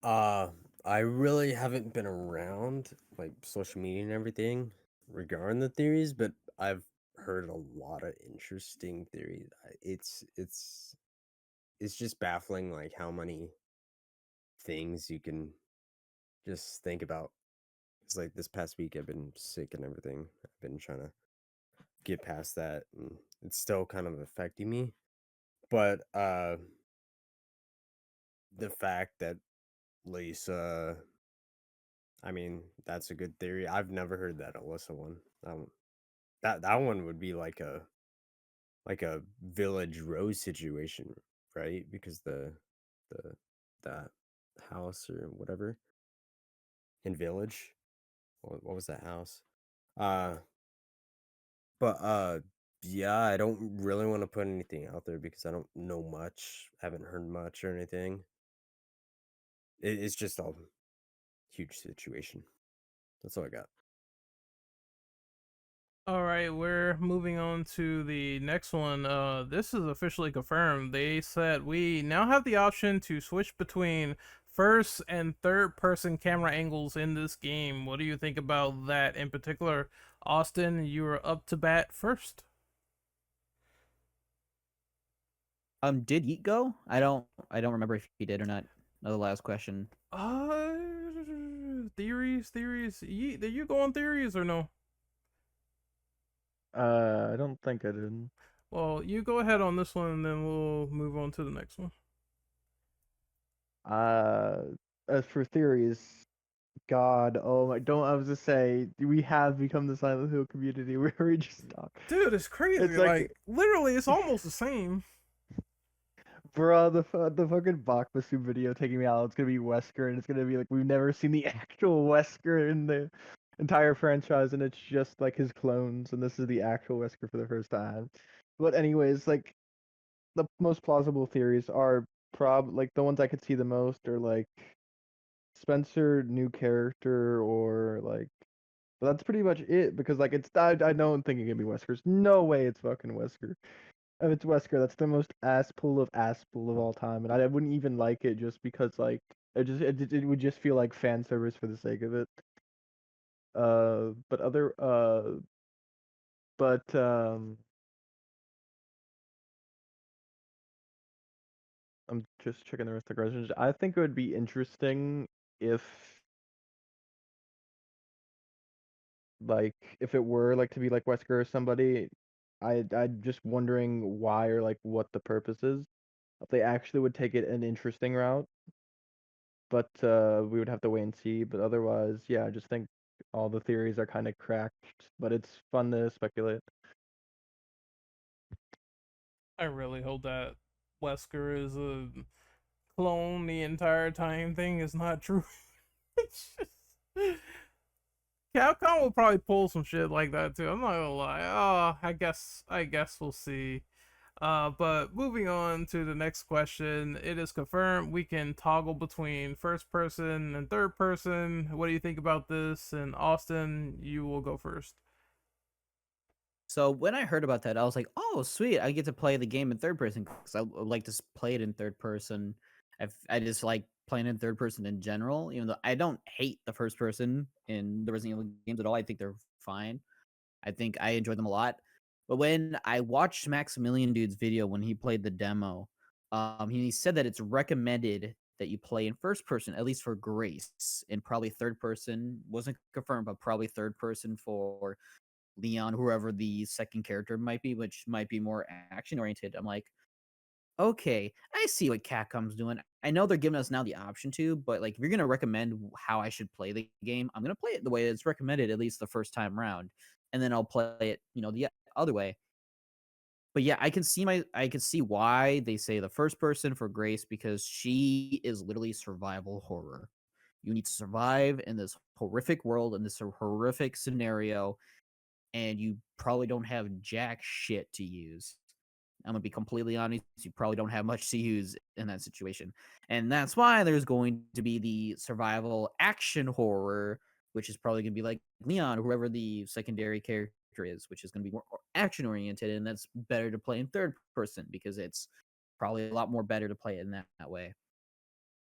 Uh, I really haven't been around like social media and everything regarding the theories, but I've heard a lot of interesting theories. It's just baffling like how many things you can just think about. It's like this past week I've been sick and everything. I've been trying to get past that, and it's still kind of affecting me. But the fact that Lisa, I mean, that's a good theory. I've never heard that Alyssa one. That one would be like a Village Rose situation, right? Because the that house or whatever in Village, what was that house? Uh, but yeah, I don't really want to put anything out there because I don't know much, haven't heard much or anything. It's just a huge situation. That's all I got. All right, we're moving on to the next one. This is officially confirmed. They said we now have the option to switch between first and third person camera angles in this game. What do you think about that in particular? Austin, you are up to bat first. Did Yeet go? I don't remember if he did or not. Another last question. Uh, theories. Did you go on theories or no? I don't think I did. Well, you go ahead on this one, and then we'll move on to the next one. Uh, as for theories, God, oh my, don't I was just say we have become the Silent Hill community where we just talk. Dude, it's crazy. It's Like like, literally, it's almost the same. bro, the fucking Bakbasu video taking me out. It's gonna be Wesker, and it's gonna be like we've never seen the actual Wesker in the entire franchise, and it's just like his clones, and this is the actual Wesker for the first time. But anyways, like the most plausible theories are like the ones I could see the most are like Spencer new character or like but that's pretty much it because like it's I don't think it can be Wesker's. No way it's fucking Wesker. If it's Wesker, that's the most ass pull of all time, and I wouldn't even like it just because like it would just feel like fan service for the sake of it. But other but I'm just checking the rest of the questions. I think it would be interesting if like if it were like to be like Wesker or somebody, I'm just wondering why or like what the purpose is. If they actually would take it an interesting route, but we would have to wait and see. But otherwise, yeah, I just think all the theories are kind of cracked, but it's fun to speculate. I really hope that Wesker is a clone the entire time thing is not true. It's just Capcom will probably pull some shit like that too. I'm not gonna lie. I guess we'll see. But moving on to the next question, it is confirmed we can toggle between first person and third person. What do you think about this? And Austin, you will go first. So when I heard about that, I was like, "Oh, sweet! I get to play the game in third person because I would like to play it in third person. I just like playing in third person in general, even though I don't hate the first person in the Resident Evil games at all. I think they're fine. I think I enjoy them a lot. But when I watched Maximilian Dude's video when he played the demo, he said that it's recommended that you play in first person, at least for Grace, and probably third person wasn't confirmed, but probably third person for Leon, whoever the second character might be, which might be more action oriented. I'm like, okay, I see what Capcom's doing. I know they're giving us now the option to, but like if you're gonna recommend how I should play the game, I'm gonna play it the way it's recommended at least the first time round, and then I'll play it, the other way. But yeah, I can see why they say the first person for Grace because she is literally survival horror. You need to survive in this horrific world in this horrific scenario, and you probably don't have jack shit to use. I'm gonna be completely honest, you probably don't have much to use in that situation. And that's why there's going to be the survival action horror, which is probably gonna be like Leon or whoever the secondary character is, which is gonna be more action oriented, and that's better to play in third person because it's probably a lot more better to play it in that way.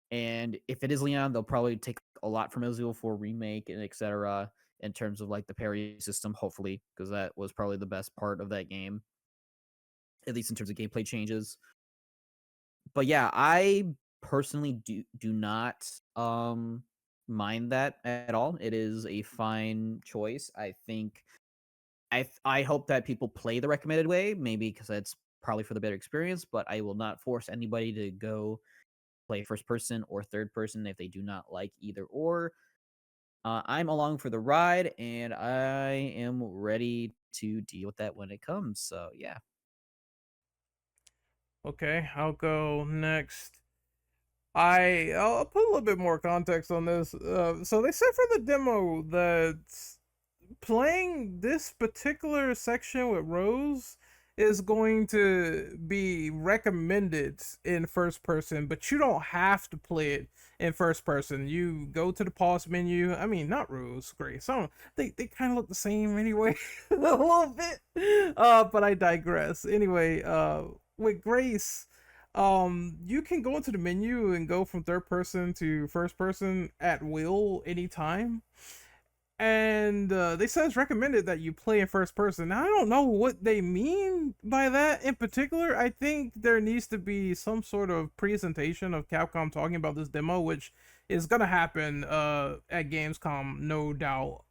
And if it is Leon, they'll probably take a lot from Resident Evil 4 remake and etc. in terms of like the parry system, hopefully, because that was probably the best part of that game, at least in terms of gameplay changes. But yeah, I personally do not mind that at all. It is a fine choice. I think I hope that people play the recommended way, maybe because that's probably for the better experience, but I will not force anybody to go play first person or third person if they do not like either or. I'm along for the ride, and I am ready to deal with that when it comes. So yeah. Okay, I'll go next. I'll put a little bit more context on this. So they said for the demo that playing this particular section with Rose is going to be recommended in first person, but you don't have to play it in first person. You go to the pause menu. I mean, not Rose, Grace. I don't, they kind of look the same anyway, a little bit. But I digress. Anyway, with Grace, you can go into the menu and go from third person to first person at will anytime, and they said it's recommended that you play in first person. Now I don't know what they mean by that in particular. I think there needs to be some sort of presentation of Capcom talking about this demo, which is gonna happen at Gamescom, no doubt.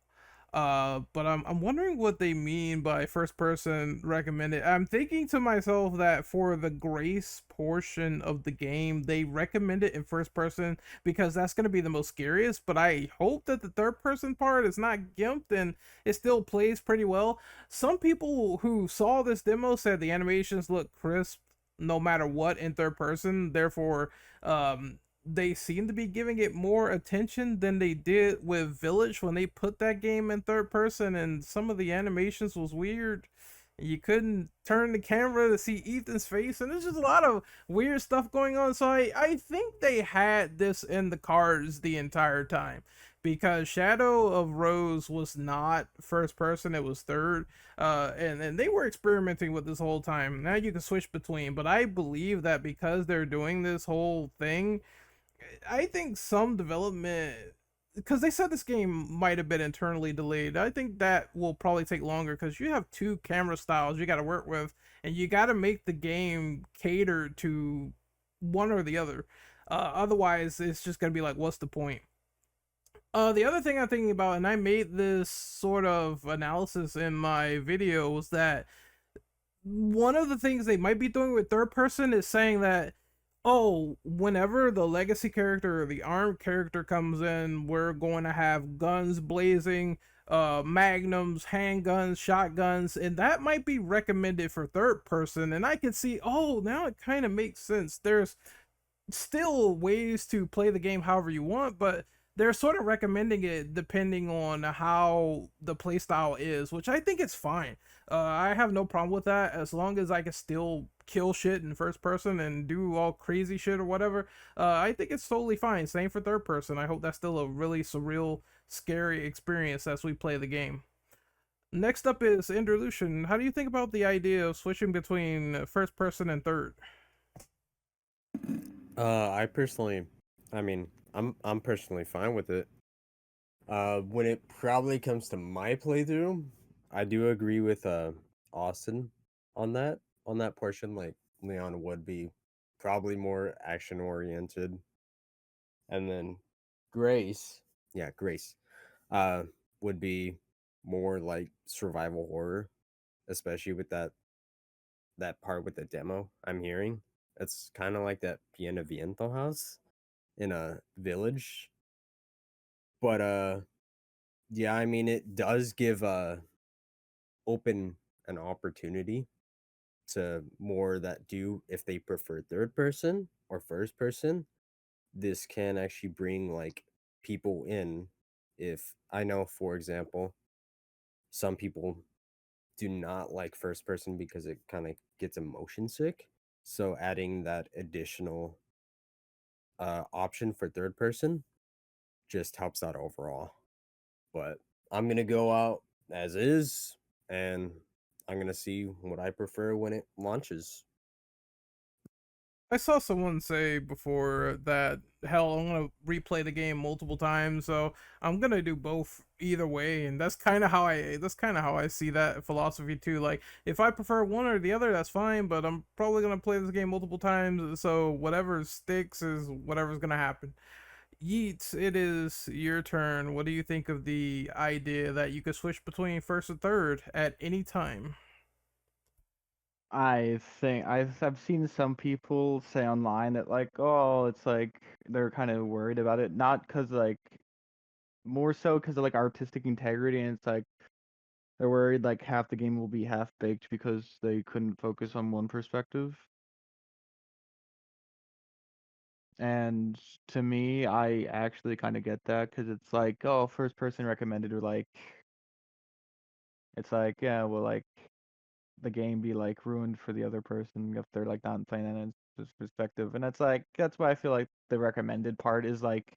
But I'm wondering what they mean by first person recommended. I'm thinking to myself that for the Grace portion of the game, they recommend it in first person because that's gonna be the most scariest. But I hope that the third person part is not gimped and it still plays pretty well. Some people who saw this demo said the animations look crisp no matter what in third person. Therefore, they seem to be giving it more attention than they did with Village when they put that game in third person, and some of the animations was weird. You couldn't turn the camera to see Ethan's face, and there's just a lot of weird stuff going on. So I think they had this in the cards the entire time because Shadow of Rose was not first person, it was third. And they were experimenting with this whole time. Now you can switch between, but I believe that because they're doing this whole thing, I think some development, because they said this game might have been internally delayed. I think that will probably take longer because you have two camera styles you got to work with, and you got to make the game cater to one or the other. Otherwise, it's just gonna be like, what's the point? The other thing I'm thinking about, and I made this sort of analysis in my video, was that one of the things they might be doing with third person is saying that, oh, whenever the legacy character or the armed character comes in, we're going to have guns blazing, magnums, handguns, shotguns, and that might be recommended for third person. And I can see, oh, now it kind of makes sense. There's still ways to play the game however you want, but they're sort of recommending it depending on how the playstyle is, which I think it's fine. I have no problem with that as long as I can still kill shit in first person and do all crazy shit or whatever. I think it's totally fine. Same for third person. I hope that's still a really surreal, scary experience as we play the game. Next up is Interlution. How do you think about the idea of switching between first person and third? I personally, I mean, I'm personally fine with it. When it probably comes to my playthrough, I do agree with Austin on that portion. Like Leon would be probably more action oriented, and then Grace, yeah, Grace, uh, would be more like survival horror, especially with that part with the demo I'm hearing. It's kind of like that Viento house in a village, but yeah, I mean it does give open an opportunity to more that do if they prefer third person or first person. This can actually bring like people in. If I know, for example, some people do not like first person because it kind of gets emotion sick. So adding that additional option for third person just helps out overall. But I'm gonna go out as is, and I'm gonna see what I prefer when it launches. I saw someone say before that hell, I'm gonna replay the game multiple times, so I'm gonna do both either way, and that's kind of how I see that philosophy too. Like if I prefer one or the other, that's fine, but I'm probably gonna play this game multiple times, so whatever sticks is whatever's gonna happen. Yeats, it is your turn. What do you think of the idea that you could switch between first and third at any time? I think I've seen some people say online that like, oh, it's like they're kind of worried about it, not because like more so because of like artistic integrity, and it's like they're worried like half the game will be half baked because they couldn't focus on one perspective. And to me, I actually kind of get that because it's like, oh, first person recommended, or like, it's like, yeah, well, like the game be like ruined for the other person if they're like not playing in its perspective. And that's like, that's why I feel like the recommended part is like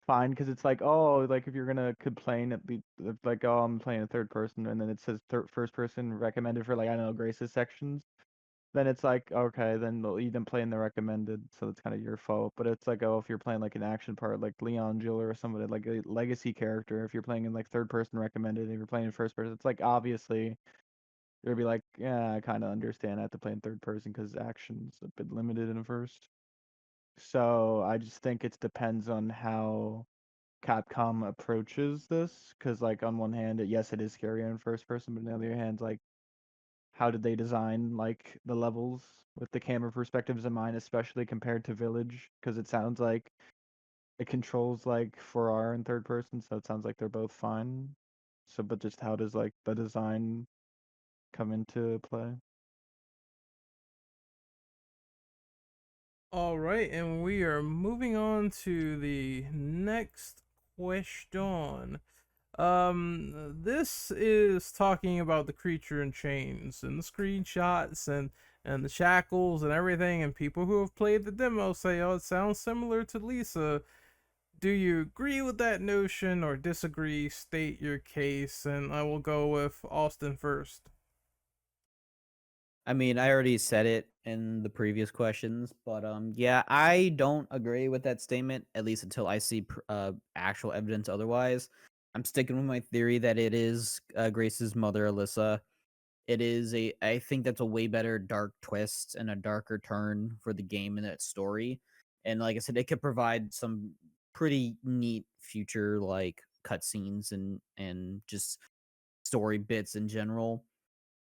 fine because it's like, oh, like if you're gonna complain at the if, like, oh, I'm playing a third person and then it says first person recommended for like, I don't know, Grace's sections, then it's like, okay, then you didn't play in the recommended, so it's kind of your fault. But it's like, oh, if you're playing like an action part, like Leon Jeweler or somebody like a legacy character, if you're playing in like third person recommended, and if you're playing in first person, it's like obviously you're gonna be like, yeah, I kind of understand I have to play in third person because action's a bit limited in first. So I just think it depends on how Capcom approaches this, because like on one hand, yes, it is scarier in first person, but on the other hand, like how did they design like the levels with the camera perspectives in mind, especially compared to Village? Because it sounds like it controls like 4R in third person, so it sounds like they're both fine. So, but just how does like the design come into play? All right, and we are moving on to the next question. This is talking about the creature in chains and the screenshots and the shackles and everything. And people who have played the demo say, "Oh, it sounds similar to Lisa." Do you agree with that notion or disagree? State your case, and I will go with Austin first. I mean, I already said it in the previous questions, but yeah, I don't agree with that statement, at least until I see actual evidence otherwise. I'm sticking with my theory that it is Grace's mother, Alyssa. I think that's a way better dark twist and a darker turn for the game and that story. And like I said, it could provide some pretty neat future like cutscenes and just story bits in general.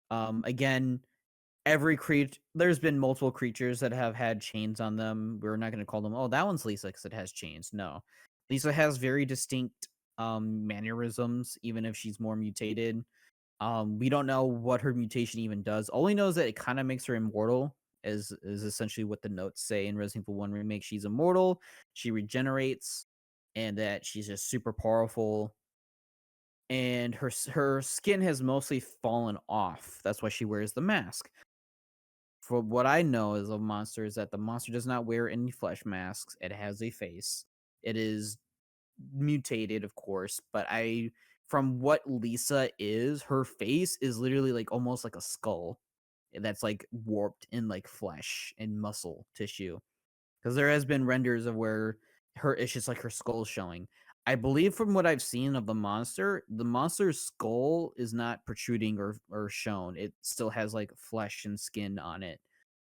Again, there's been multiple creatures that have had chains on them. We're not going to call them, oh, that one's Lisa because it has chains. No, Lisa has very distinct mannerisms, even if she's more mutated. We don't know what her mutation even does. All we know is that it kind of makes her immortal, is essentially what the notes say in Resident Evil 1 remake. She's immortal, she regenerates, and that she's just super powerful. And her skin has mostly fallen off. That's why she wears the mask. For what I know as a monster is that the monster does not wear any flesh masks. It has a face. It is mutated, of course, but from what Lisa is, her face is literally like almost like a skull that's like warped in like flesh and muscle tissue. Because there has been renders of where it's just like her skull showing. I believe from what I've seen of the monster's skull is not protruding or shown. It still has like flesh and skin on it.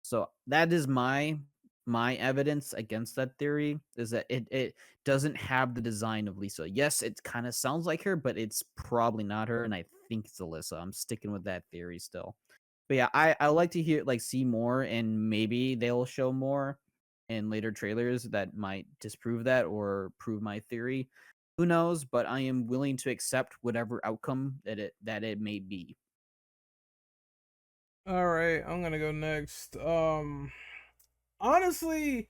So that is my my evidence against that theory is that it doesn't have the design of Lisa. Yes, it kind of sounds like her, but it's probably not her, and I think it's Alyssa. I'm sticking with that theory still. But yeah, I like to hear like see more, and maybe they'll show more in later trailers that might disprove that or prove my theory. Who knows? But I am willing to accept whatever outcome that it may be. All right, I'm gonna go next. Honestly,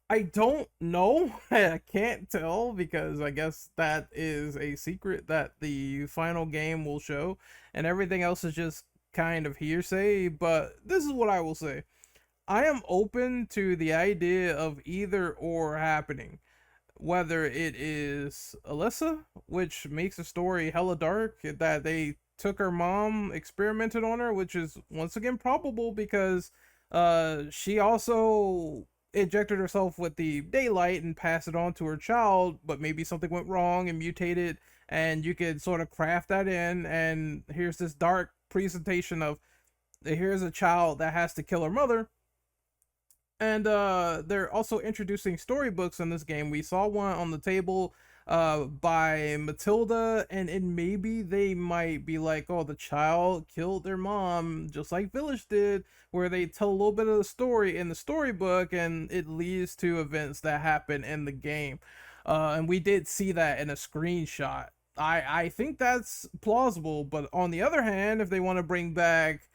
I don't know. I can't tell because I guess that is a secret that the final game will show, and everything else is just kind of hearsay. But this is what I will say: I am open to the idea of either or happening, whether it is Alyssa, which makes the story hella dark, that they took her mom, experimented on her, which is once again probable because she also injected herself with the daylight and passed it on to her child, but maybe something went wrong and mutated, and you could sort of craft that in, and here's this dark presentation of here's a child that has to kill her mother, and they're also introducing storybooks in this game. We saw one on the table by Matilda, and maybe they might be like, oh, the child killed their mom just like Village did, where they tell a little bit of the story in the storybook and it leads to events that happen in the game. And we did see that in a screenshot. I think that's plausible, but on the other hand, if they want to bring back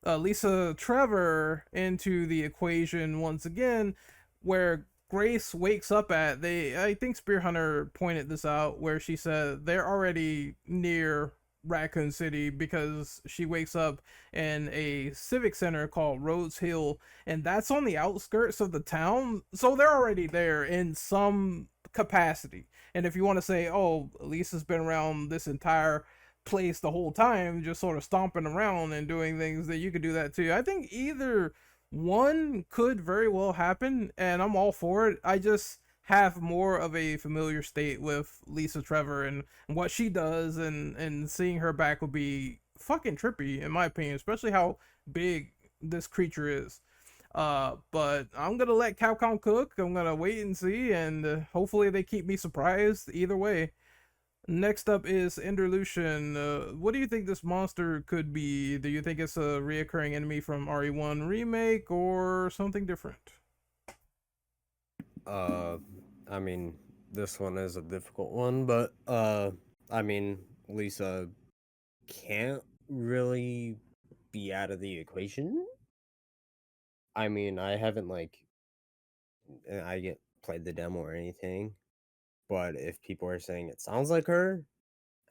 Lisa Trevor into the equation once again, where Grace wakes up at, I think Spear Hunter pointed this out, where she said they're already near Raccoon City because she wakes up in a civic center called Rhodes Hill, and that's on the outskirts of the town, so they're already there in some capacity. And if you want to say, oh, Lisa's been around this entire place the whole time, just sort of stomping around and doing things, that you could do that too. I think either one could very well happen, and I'm all for it. I just have more of a familiar state with Lisa Trevor and what she does, and seeing her back would be fucking trippy in my opinion, especially how big this creature is. But I'm gonna let Capcom cook. I'm gonna wait and see, and hopefully they keep me surprised either way. Next up is Enderlucian. What do you think this monster could be? Do you think it's a reoccurring enemy from RE1 Remake or something different? Uh, I mean, this one is a difficult one, but I mean, Lisa can't really be out of the equation. I mean, I haven't I get played the demo or anything, but if people are saying it sounds like her,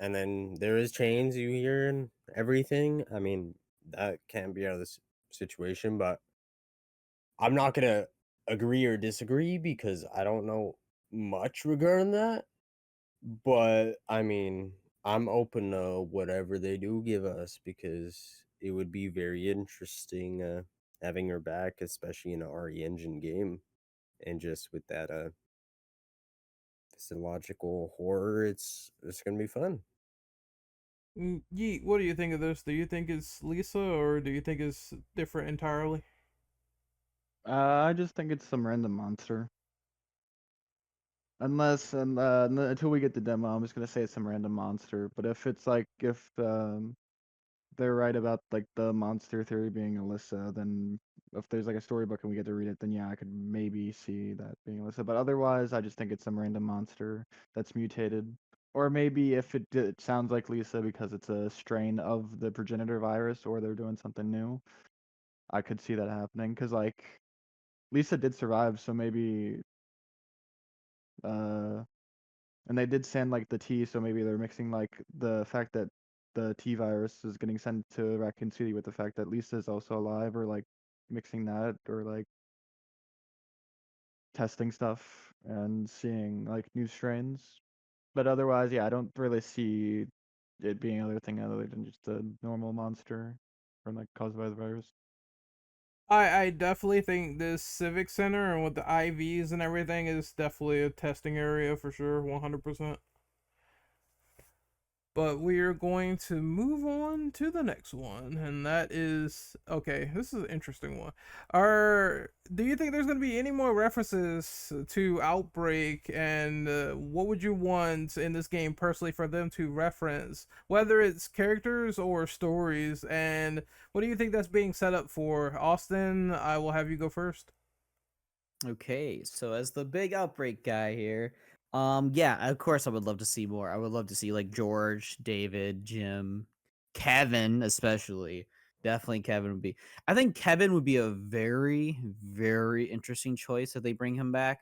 and then there is chains you hear and everything, I mean, that can't be out of this situation. But I'm not gonna agree or disagree because I don't know much regarding that. But I mean, I'm open to whatever they do give us because it would be very interesting having her back, especially in a RE Engine game, and just with that physiological horror, it's gonna be fun. Yeet, what do you think of this? Do you think it's Lisa or do you think it's different entirely? I just think it's some random monster. Until we get the demo, I'm just gonna say it's some random monster. But if it's like if they're right about like the monster theory being Alyssa, then if there's like a storybook and we get to read it, then yeah, I could maybe see that being Alyssa. But otherwise, I just think it's some random monster that's mutated. Or maybe if it sounds like Lisa because it's a strain of the progenitor virus, or they're doing something new, I could see that happening. Cause like Lisa did survive, so maybe uh and they did send like the T, so maybe they're mixing like the fact that the T virus is getting sent to Raccoon City with the fact that Lisa is also alive, or like mixing that, or like testing stuff and seeing like new strains. But otherwise, yeah, I don't really see it being other thing other than just a normal monster from like caused by the virus. I definitely think this civic center and with the IVs and everything is definitely a testing area for sure, 100%. But we are going to move on to the next one, and that is okay. This is an interesting one. Do you think there's going to be any more references to Outbreak, and what would you want in this game personally for them to reference, whether it's characters or stories? And what do you think that's being set up for? Austin, I will have you go first. Okay, so as the big Outbreak guy here, yeah, of course I would love to see more. I would love to see like George, David, Jim, Kevin, especially. Definitely Kevin would be. I think Kevin would be a very, very interesting choice if they bring him back.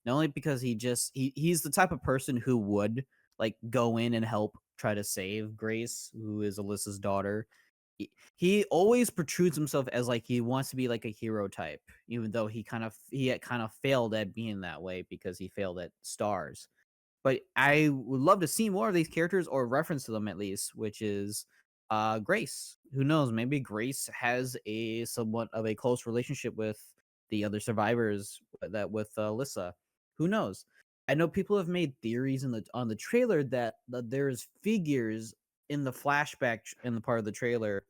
Not only because he's the type of person who would like go in and help try to save Grace, who is Alyssa's daughter. He always protrudes himself as like he wants to be like a hero type, even though he had kind of failed at being that way because he failed at stars. But I would love to see more of these characters or reference to them at least, which is Grace. Who knows? Maybe Grace has a somewhat of a close relationship with the other survivors that with Alyssa. Who knows? I know people have made theories on the trailer that there's figures in the flashback in the part of the trailer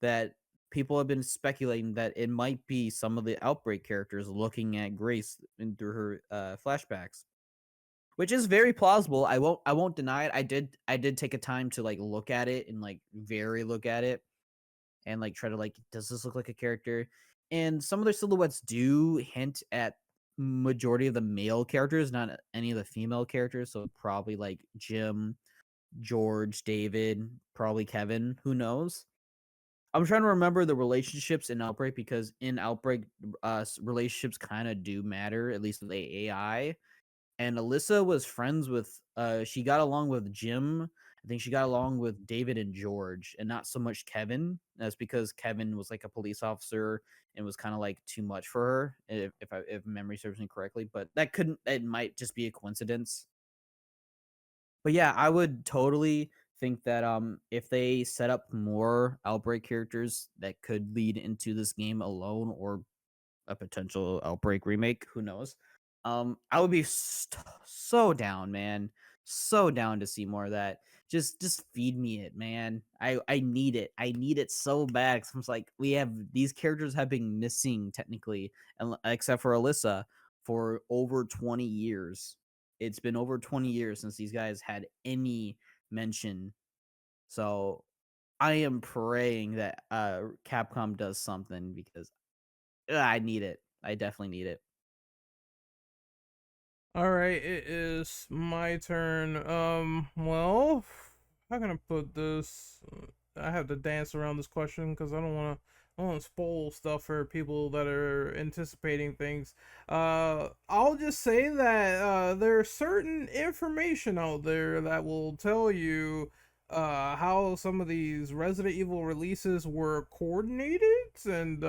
that people have been speculating that it might be some of the Outbreak characters looking at Grace through her flashbacks, which is very plausible. I won't deny it. I did take a time to like look at it and like very look at it and like try to like, does this look like a character? And some of their silhouettes do hint at majority of the male characters, not any of the female characters. So probably like Jim, George, David, probably Kevin. Who knows? I'm trying to remember the relationships in Outbreak because in Outbreak, relationships kind of do matter, at least with the AI. And Alyssa was friends with, she got along with Jim. I think she got along with David and George, and not so much Kevin. That's because Kevin was like a police officer and was kind of like too much for her, if memory serves me correctly. But it might just be a coincidence. But yeah, I would totally think that if they set up more Outbreak characters that could lead into this game alone or a potential Outbreak remake, who knows? I would be so down, man. So down to see more of that. Just feed me it, man. I need it. I need it so bad. 'Cause I'm just like, these characters have been missing technically, except for Alyssa, for over 20 years. It's been over 20 years since these guys had any mention. So I am praying that Capcom does something because I need it. I definitely need it. All right, it is my turn. Well, how can I put this? I have to dance around this question because I don't want to spoil stuff for people that are anticipating things. I'll just say that there's certain information out there that will tell you how some of these Resident Evil releases were coordinated, and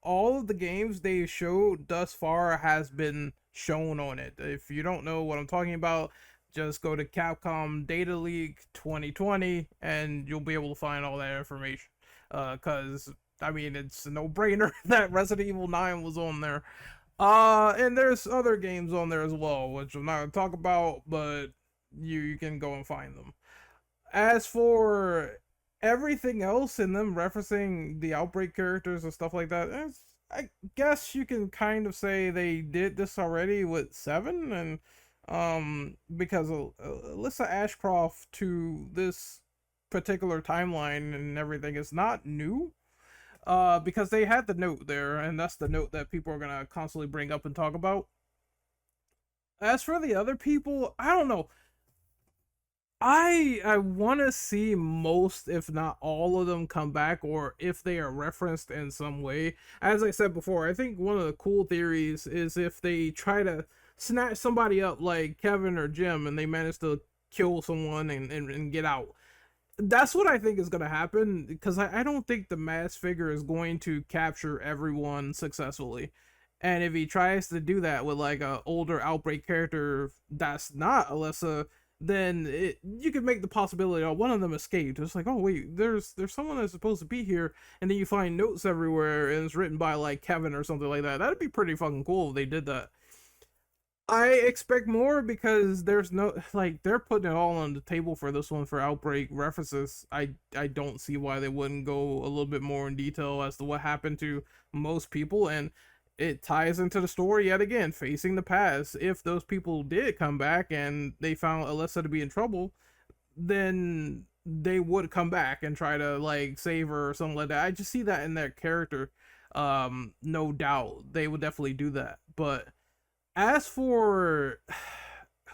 all of the games they showed thus far has been shown on it. If you don't know what I'm talking about, just go to Capcom Data Leak 2020 and you'll be able to find all that information. Cause I mean it's a no-brainer that Resident Evil 9 was on there. And there's other games on there as well, which I'm not gonna talk about, but you can go and find them. As for everything else and them referencing the Outbreak characters and stuff like that, I guess you can kind of say they did this already with 7, and because Alyssa Ashcroft to this particular timeline and everything is not new. Because they had the note there, and that's the note that people are gonna constantly bring up and talk about. As for the other people, I don't know. I want to see most, if not all of them, come back, or if they are referenced in some way. As I said before, I think one of the cool theories is if they try to snatch somebody up like Kevin or Jim, and they manage to kill someone and get out. That's what I think is going to happen, because I don't think the mass figure is going to capture everyone successfully. And if he tries to do that with like a older Outbreak character that's not Alyssa, then you could make the possibility of one of them escaped. It's like, oh wait, there's someone that's supposed to be here, and then you find notes everywhere, and it's written by like Kevin or something like that. That'd be pretty fucking cool if they did that. I expect more because there's no like they're putting it all on the table for this one for Outbreak references. I don't see why they wouldn't go a little bit more in detail as to what happened to most people, and it ties into the story yet again, facing the past. If those people did come back and they found Alyssa to be in trouble, then they would come back and try to like save her or something like that. I just see that in their character. No doubt they would definitely do that, but as for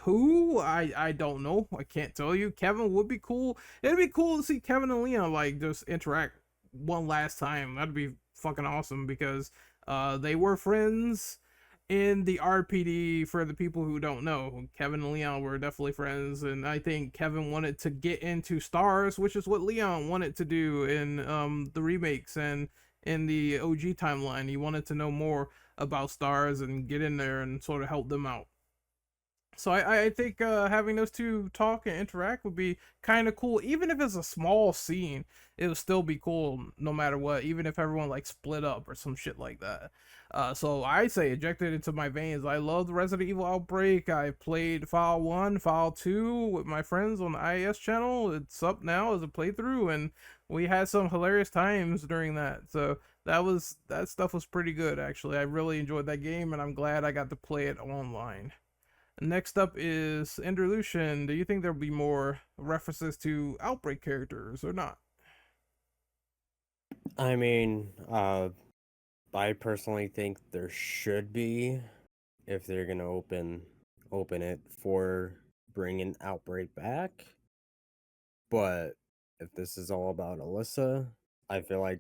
who, I don't know. I can't tell you. Kevin would be cool. It'd be cool to see Kevin and Leon like just interact one last time. That'd be fucking awesome because they were friends in the RPD. For the people who don't know, Kevin and Leon were definitely friends, and I think Kevin wanted to get into stars, which is what Leon wanted to do in the remakes and in the OG timeline. He wanted to know more about stars and get in there and sort of help them out. So I think having those two talk and interact would be kind of cool. Even if it's a small scene, it would still be cool no matter what. Even if everyone like split up or some shit like that. So I say ejected into my veins. I love the Resident Evil Outbreak. I played File 1, File 2 with my friends on the IES channel. It's up now as a playthrough, and we had some hilarious times during that. So that stuff was pretty good actually. I really enjoyed that game, and I'm glad I got to play it online. Next up is Enderlucian. Do you think there'll be more references to Outbreak characters or not? I mean, I personally think there should be if they're gonna open it for bringing Outbreak back. But if this is all about Alyssa, I feel like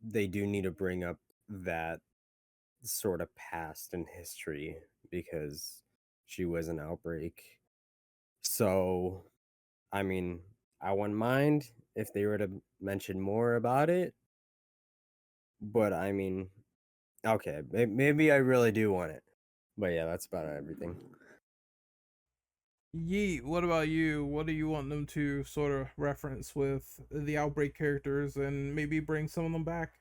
they do need to bring up that sort of past in history because she was an Outbreak. So, I mean, I wouldn't mind if they were to mention more about it, but I mean, okay, maybe I really do want it. But yeah, that's about everything. Yeet, what about you? What do you want them to sort of reference with the Outbreak characters and maybe bring some of them back?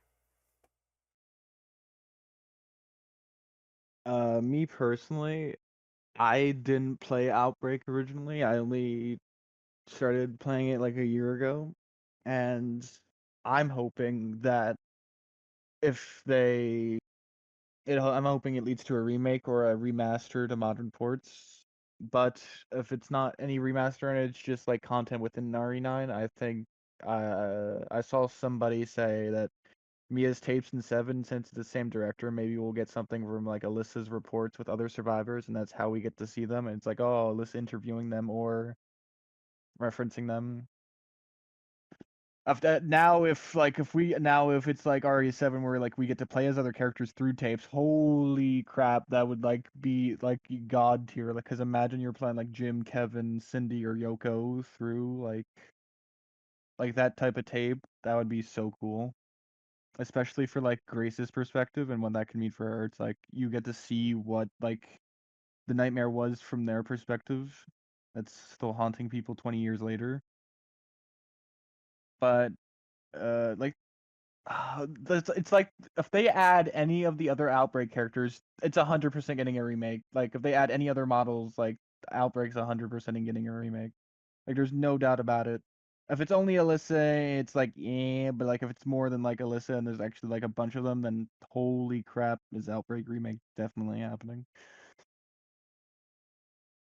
Me personally, I didn't play Outbreak originally. I only started playing it like a year ago, and I'm hoping that if they, I'm hoping it leads to a remake or a remaster to modern ports. But if it's not any remaster and it's just like content within RE9, I think I saw somebody say that Mia's tapes in 7, since it's the same director, maybe we'll get something from like Alyssa's reports with other survivors, and that's how we get to see them. And it's like, oh, Alyssa interviewing them or referencing them. Now, if it's like RE7 where like we get to play as other characters through tapes, holy crap, that would like be like god tier. Like, cause imagine you're playing like Jim, Kevin, Cindy, or Yoko through like that type of tape. That would be so cool, especially for like Grace's perspective and what that can mean for her. It's like you get to see what like the nightmare was from their perspective. That's still haunting people 20 years later. But like it's like if they add any of the other Outbreak characters, it's 100% getting a remake. Like if they add any other models, like Outbreak's 100% in getting a remake. Like there's no doubt about it. If it's only Alyssa, it's like yeah, but like if it's more than like Alyssa and there's actually like a bunch of them, then holy crap, is Outbreak remake definitely happening.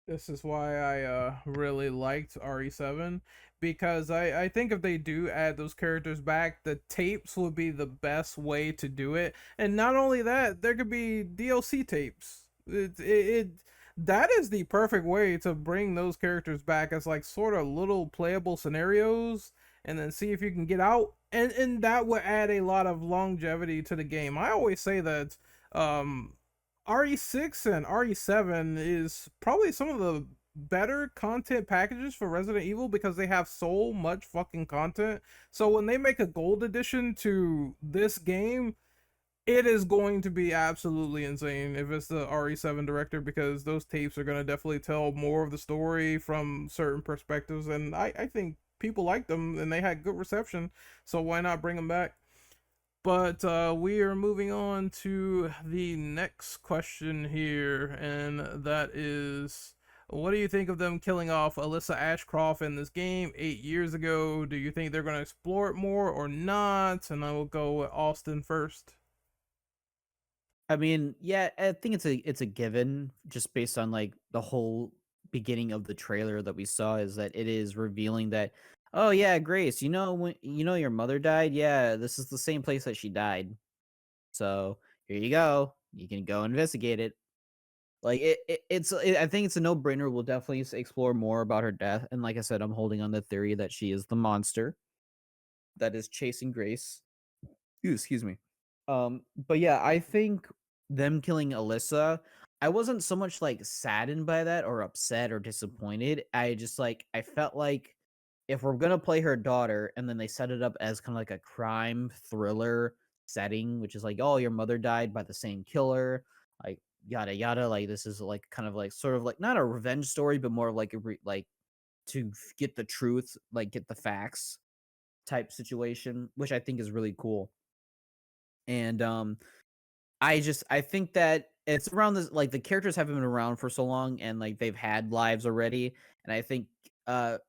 This is why I really liked RE7 because I think if they do add those characters back, the tapes would be the best way to do it. And not only that, there could be DLC tapes. That is the perfect way to bring those characters back as like sort of little playable scenarios and then see if you can get out, and that would add a lot of longevity to the game. I always say that um RE6 and RE7 is probably some of the better content packages for Resident Evil because they have so much fucking content. So when they make a gold edition to this game, it is going to be absolutely insane if it's the RE7 director because those tapes are going to definitely tell more of the story from certain perspectives. And I think people like them and they had good reception. So why not bring them back? But we are moving on to the next question here, and that is, what do you think of them killing off Alyssa Ashcroft in this game 8 years ago? Do you think they're going to explore it more or not? And I will go with Austin first. I mean, yeah, I think it's a given just based on like the whole beginning of the trailer that we saw is that it is revealing that, oh yeah, Grace, when your mother died, yeah, this is the same place that she died. So here you go. You can go investigate it. Like I think it's a no brainer. We'll definitely explore more about her death. And like I said, I'm holding on the theory that she is the monster that is chasing Grace. Ooh, excuse me. But yeah, I think them killing Alyssa, I wasn't so much like saddened by that or upset or disappointed. I felt like if we're gonna play her daughter and then they set it up as kind of like a crime thriller setting, which is like, oh, your mother died by the same killer, like yada yada. Like this is like kind of like sort of like not a revenge story, but more of like like to get the truth, like get the facts type situation, which I think is really cool. And I think that it's around this like the characters haven't been around for so long and like they've had lives already. And I think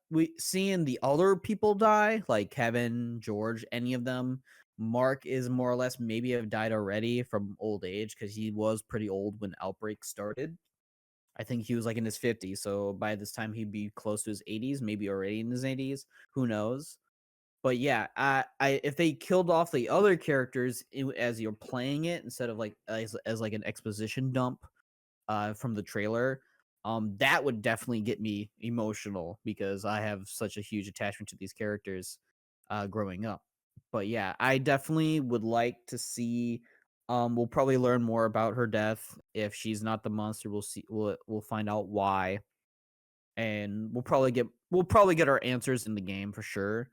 we seeing the other people die, like Kevin, George, any of them, Mark is more or less maybe have died already from old age because he was pretty old when Outbreak started. I think he was like in his 50s, so by this time he'd be close to his 80s, maybe already in his 80s. Who knows? But yeah, I if they killed off the other characters as you're playing it instead of like as like an exposition dump from the trailer, that would definitely get me emotional because I have such a huge attachment to these characters growing up. But yeah, I definitely would like to see. We'll probably learn more about her death. If she's not the monster, we'll see. We'll find out why, and we'll probably get our answers in the game for sure.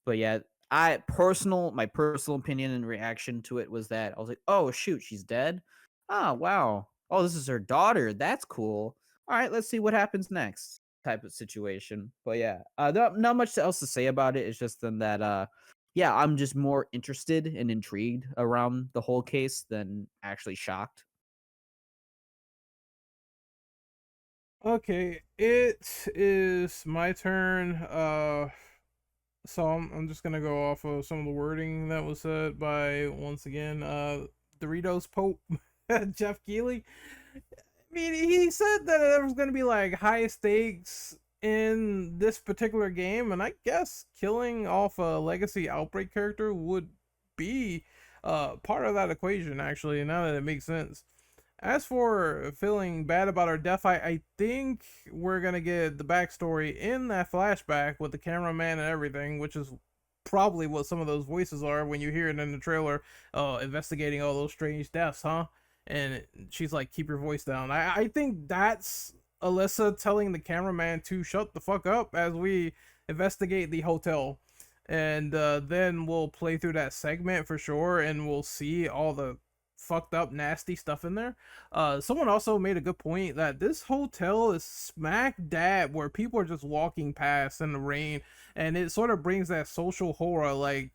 But yeah, my personal opinion and reaction to it was that I was like, "Oh shoot, she's dead." Oh wow. Oh, this is her daughter. That's cool. All right, let's see what happens next. Type of situation. But yeah, not much else to say about it. It's just then that yeah, I'm just more interested and intrigued around the whole case than actually shocked. Okay, it is my turn. So I'm just gonna go off of some of the wording that was said by once again Doritos Pope Jeff Keighley. I mean, he said that there was gonna be like high stakes in this particular game, and I guess killing off a legacy Outbreak character would be part of that equation. Actually, now that it makes sense. As for feeling bad about her death, I think we're gonna get the backstory in that flashback with the cameraman and everything, which is probably what some of those voices are when you hear it in the trailer, investigating all those strange deaths, huh? And she's like, keep your voice down. I think that's Alyssa telling the cameraman to shut the fuck up as we investigate the hotel. And then we'll play through that segment for sure, and we'll see all the fucked up nasty stuff in there. Someone also made a good point that this hotel is smack dab where people are just walking past in the rain, and it sort of brings that social horror. Like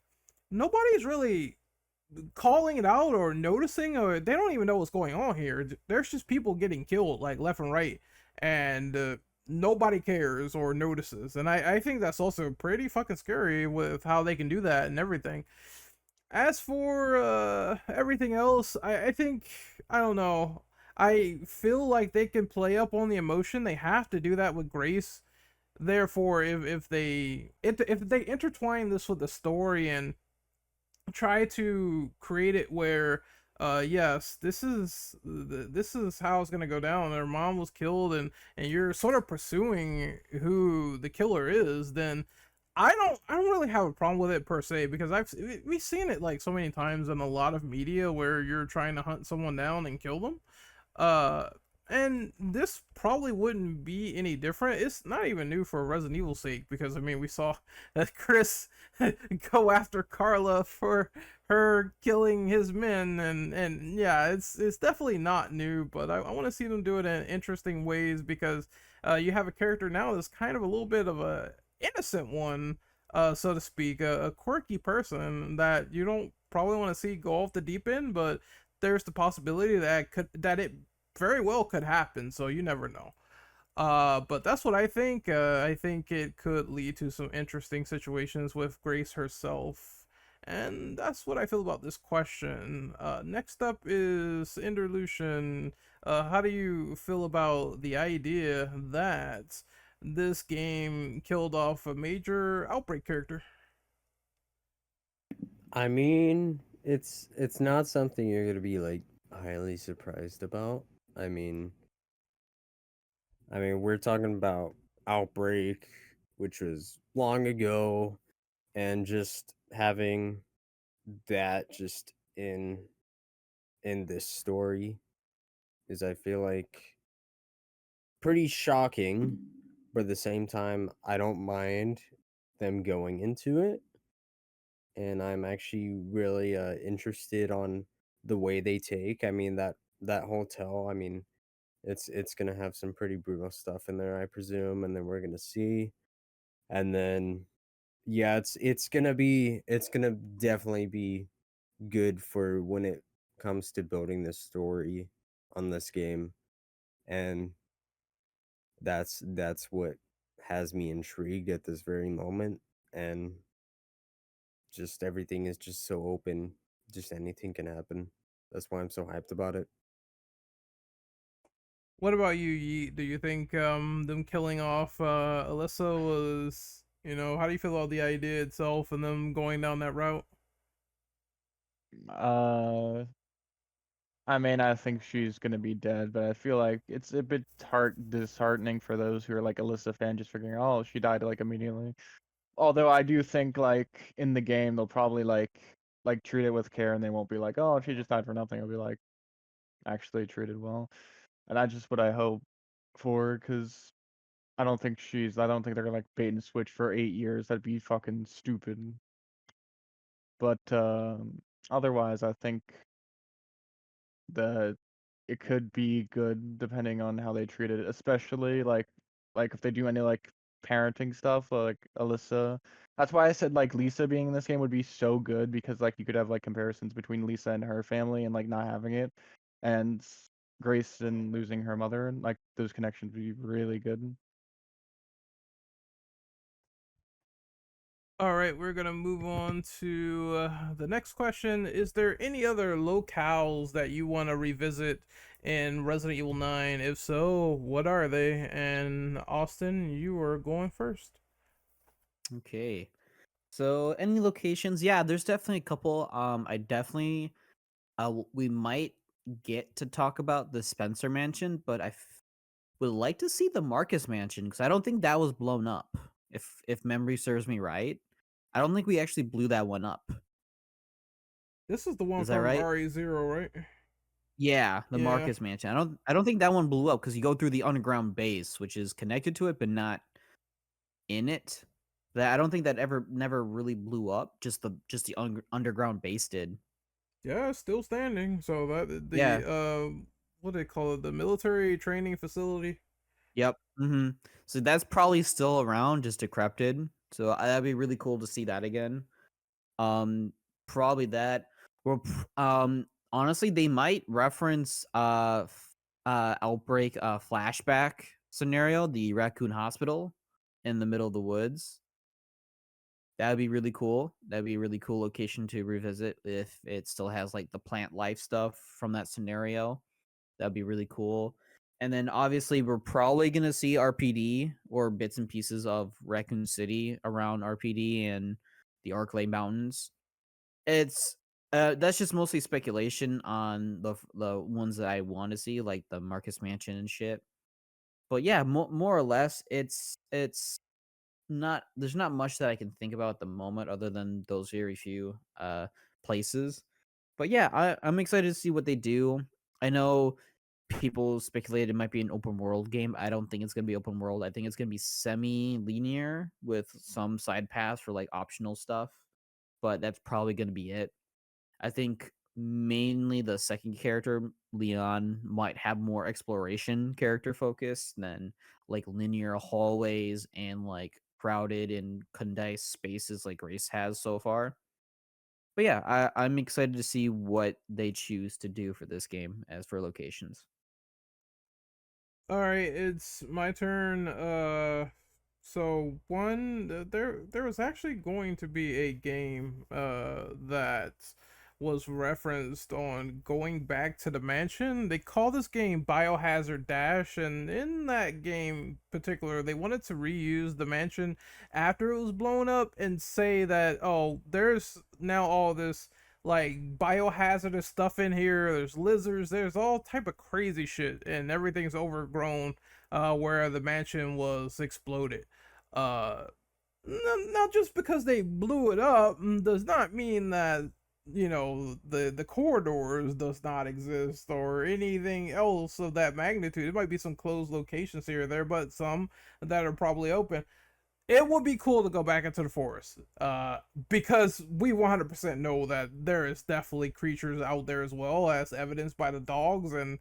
nobody's really calling it out or noticing, or they don't even know what's going on here. There's just people getting killed like left and right, and nobody cares or notices. And I think that's also pretty fucking scary with how they can do that and everything. As for everything else, I think, I don't know. I feel like they can play up on the emotion. They have to do that with Grace. Therefore, if they intertwine this with the story and try to create it where yes, this is how it's gonna go down. Their mom was killed, and you're sort of pursuing who the killer is, then I don't really have a problem with it per se, because we've seen it like so many times in a lot of media where you're trying to hunt someone down and kill them. Uh, and this probably wouldn't be any different. It's not even new for Resident Evil's sake, because I mean we saw that Chris go after Carla for her killing his men, and yeah, it's definitely not new, but I want to see them do it in interesting ways, because you have a character now that's kind of a little bit of a innocent one, so to speak, a quirky person that you don't probably want to see go off the deep end, but there's the possibility that it very well could happen. So you never know. But that's what I think. I think it could lead to some interesting situations with Grace herself. And that's what I feel about this question. Next up is Interlution. How do you feel about the idea that this game killed off a major Outbreak character? I mean, it's not something you're gonna be like highly surprised about. I mean, we're talking about Outbreak, which was long ago, and just having that just in this story is, I feel like, pretty shocking, but at the same time, I don't mind them going into it, and I'm actually really interested on the way they take. I mean that hotel. I mean, it's gonna have some pretty brutal stuff in there, I presume, and then we're gonna see, and then yeah, it's gonna definitely be good for when it comes to building the story on this game, and that's what has me intrigued at this very moment, and just everything is just so open, just anything can happen. That's why I'm so hyped about it. What about you, Yeet? Do you think them killing off Alyssa was, how do you feel about the idea itself and them going down that route? Uh, I mean, I think she's gonna be dead, but I feel like it's a bit disheartening for those who are like Alyssa fan, just figuring, oh, she died like immediately. Although I do think like in the game they'll probably like treat it with care, and they won't be like, oh, she just died for nothing. It'll be like actually treated well, and that's just what I hope for, because I don't think they're gonna like bait and switch for 8 years. That'd be fucking stupid. But otherwise, I think that it could be good depending on how they treat it, especially like if they do any like parenting stuff like Alyssa. That's why I said like Lisa being in this game would be so good, because like you could have like comparisons between Lisa and her family and like not having it, and Grace and losing her mother, and like those connections would be really good. All right, we're gonna move on to the next question. Is there any other locales that you want to revisit in Resident Evil 9? If so, what are they? And Austin, you are going first. Okay. So any locations? Yeah, there's definitely a couple. I definitely we might get to talk about the Spencer Mansion, but would like to see the Marcus Mansion, because I don't think that was blown up. If memory serves me right, I don't think we actually blew that one up. This is the one Is that from right? RE0, right? Yeah, the Yeah. Marcus Mansion. I don't think that one blew up, because you go through the underground base, which is connected to it but not in it. That I don't think that ever never really blew up. Just the underground base did. Yeah, it's still standing. So that Yeah. the what do they call it? The military training facility. Yep. So that's probably still around, just decrepit. So that'd be really cool to see that again. Um, Probably that. Honestly, they might reference Outbreak flashback scenario, the raccoon hospital in the middle of the woods. That'd be really cool. That'd be a really cool location to revisit if it still has like the plant life stuff from that scenario. That'd be really cool. And then obviously we're probably gonna see RPD or bits and pieces of Raccoon City around RPD and the Arklay Mountains. It's That's just mostly speculation on the ones that I want to see, like the Marcus Mansion and shit. But yeah, more or less, it's not there's not much that I can think about at the moment other than those very few places. But yeah, I'm excited to see what they do. I know people speculated it might be an open world game. I don't think it's gonna be open world. I think it's gonna be semi-linear with some side paths for like optional stuff. But that's probably gonna be it. I think mainly the second character, Leon, might have more exploration character focus than like linear hallways and like crowded and condensed spaces like Grace has so far. But yeah, I'm excited to see what they choose to do for this game as for locations. All right, it's my turn. So there was actually going to be a game that was referenced on going back to the mansion. They call this game Biohazard Dash, and in that game particular, they wanted to reuse the mansion after it was blown up and say that, oh, there's now all this like biohazardous stuff in here. There's lizards, there's all type of crazy shit, and everything's overgrown where the mansion was exploded. uh Not just because they blew it up does not mean that, you know, the corridors does not exist or anything else of that magnitude. It might be some closed locations here or there, but some that are probably open. It would be cool to go back into the forest, because we 100% know that there is definitely creatures out there as well, as evidenced by the dogs, and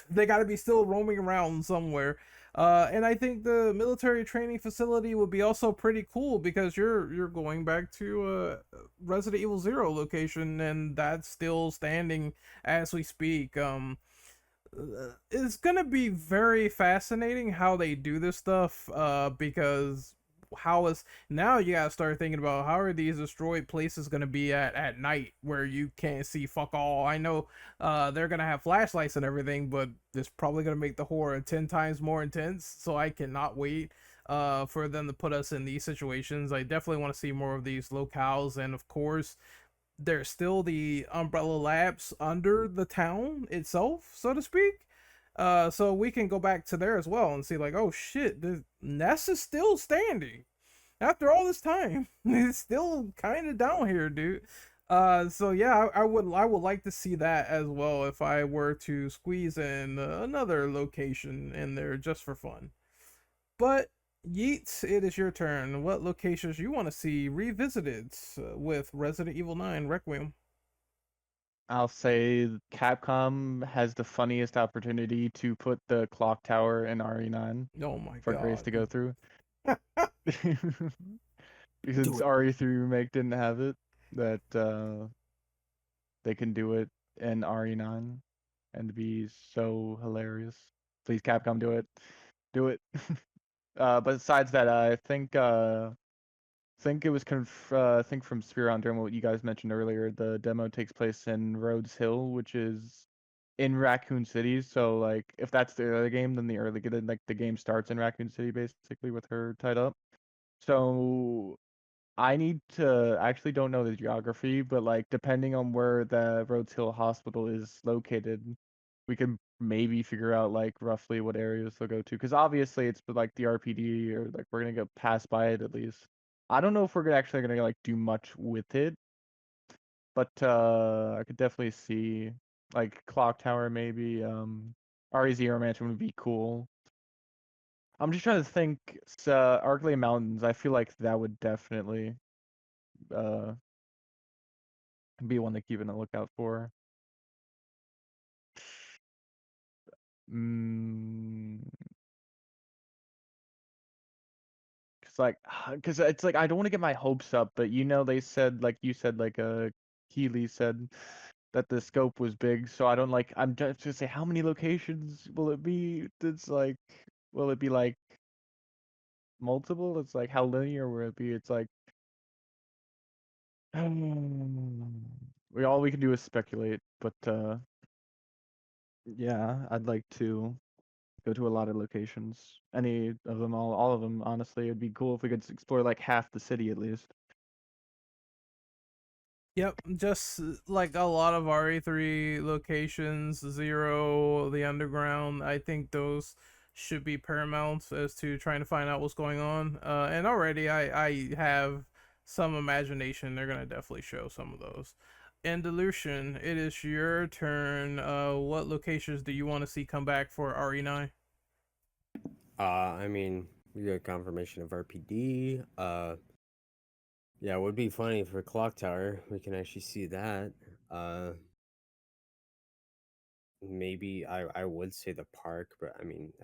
they got to be still roaming around somewhere. And I think the military training facility would be also pretty cool because you're going back to Resident Evil Zero location, and that's still standing as we speak. It's gonna be very fascinating how they do this stuff, because how is now you gotta start thinking about how are these destroyed places gonna be at night where you can't see fuck all. I know they're gonna have flashlights and everything, but it's probably gonna make the horror 10 times more intense, so I cannot wait for them to put us in these situations. I definitely want to see more of these locales, and of course there's still the Umbrella Labs under the town itself, so to speak. So we can go back to there as well and see, like, oh shit, the Nest is still standing after all this time. It's still kind of down here, dude. So yeah, I would like to see that as well if I were to squeeze in another location in there just for fun. But Yeats, it is your turn. What locations you want to see revisited with Resident Evil 9 Requiem? I'll say Capcom has the funniest opportunity to put the clock tower in RE9 Oh my for Grace god. to go through. Do Since it. RE3 Remake didn't have it, that they can do it in RE9 and be so hilarious. Please, Capcom, do it. Do it. But besides that, I think it was I think from Spear during what you guys mentioned earlier, the demo takes place in Rhodes Hill, which is in Raccoon City. So like, if that's the early game, then the game starts in Raccoon City basically with her tied up. So I need to I actually don't know the geography, but like depending on where the Rhodes Hill Hospital is located, we can maybe figure out like roughly what areas they'll go to. Because obviously it's like the RPD, or like we're gonna go pass by it at least. I don't know if we're actually gonna like do much with it, but I could definitely see like Clock Tower maybe. RE0 Mansion would be cool. I'm just trying to think. Arklay Mountains. I feel like that would definitely uh be one to keep a lookout for. Mm, cause like, cause it's like I don't want to get my hopes up, but you know they said like you said like Keeley said that the scope was big, so I don't like. I'm just gonna say how many locations will it be? It's like, will it be like multiple? It's like how linear will it be? It's like we can do is speculate, but yeah, I'd like to go to a lot of locations. Any of them, all of them. Honestly, it'd be cool if we could explore like half the city at least. Yep, just like a lot of RE3 locations, Zero, the Underground, I think those should be paramount as to trying to find out what's going on. And already I have some imagination. They're going to definitely show some of those. And Delusion, it is your turn. What locations do you want to see come back for RE9? I mean, we got confirmation of RPD. Yeah, it would be funny for Clock Tower. We can actually see that. Uh, Maybe I would say the park, but I mean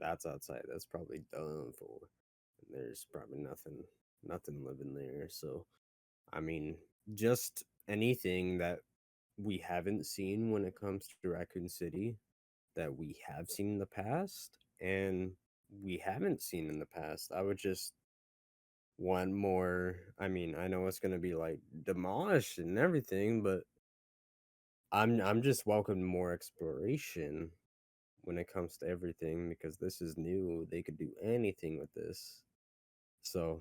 that's outside. That's probably done for. There's probably nothing living there. So I mean, just anything that we haven't seen when it comes to Raccoon City that we have seen in the past and we haven't seen in the past. I would just want more. I mean, I know it's gonna be like demolished and everything, but I'm just welcome more exploration when it comes to everything because this is new. They could do anything with this. So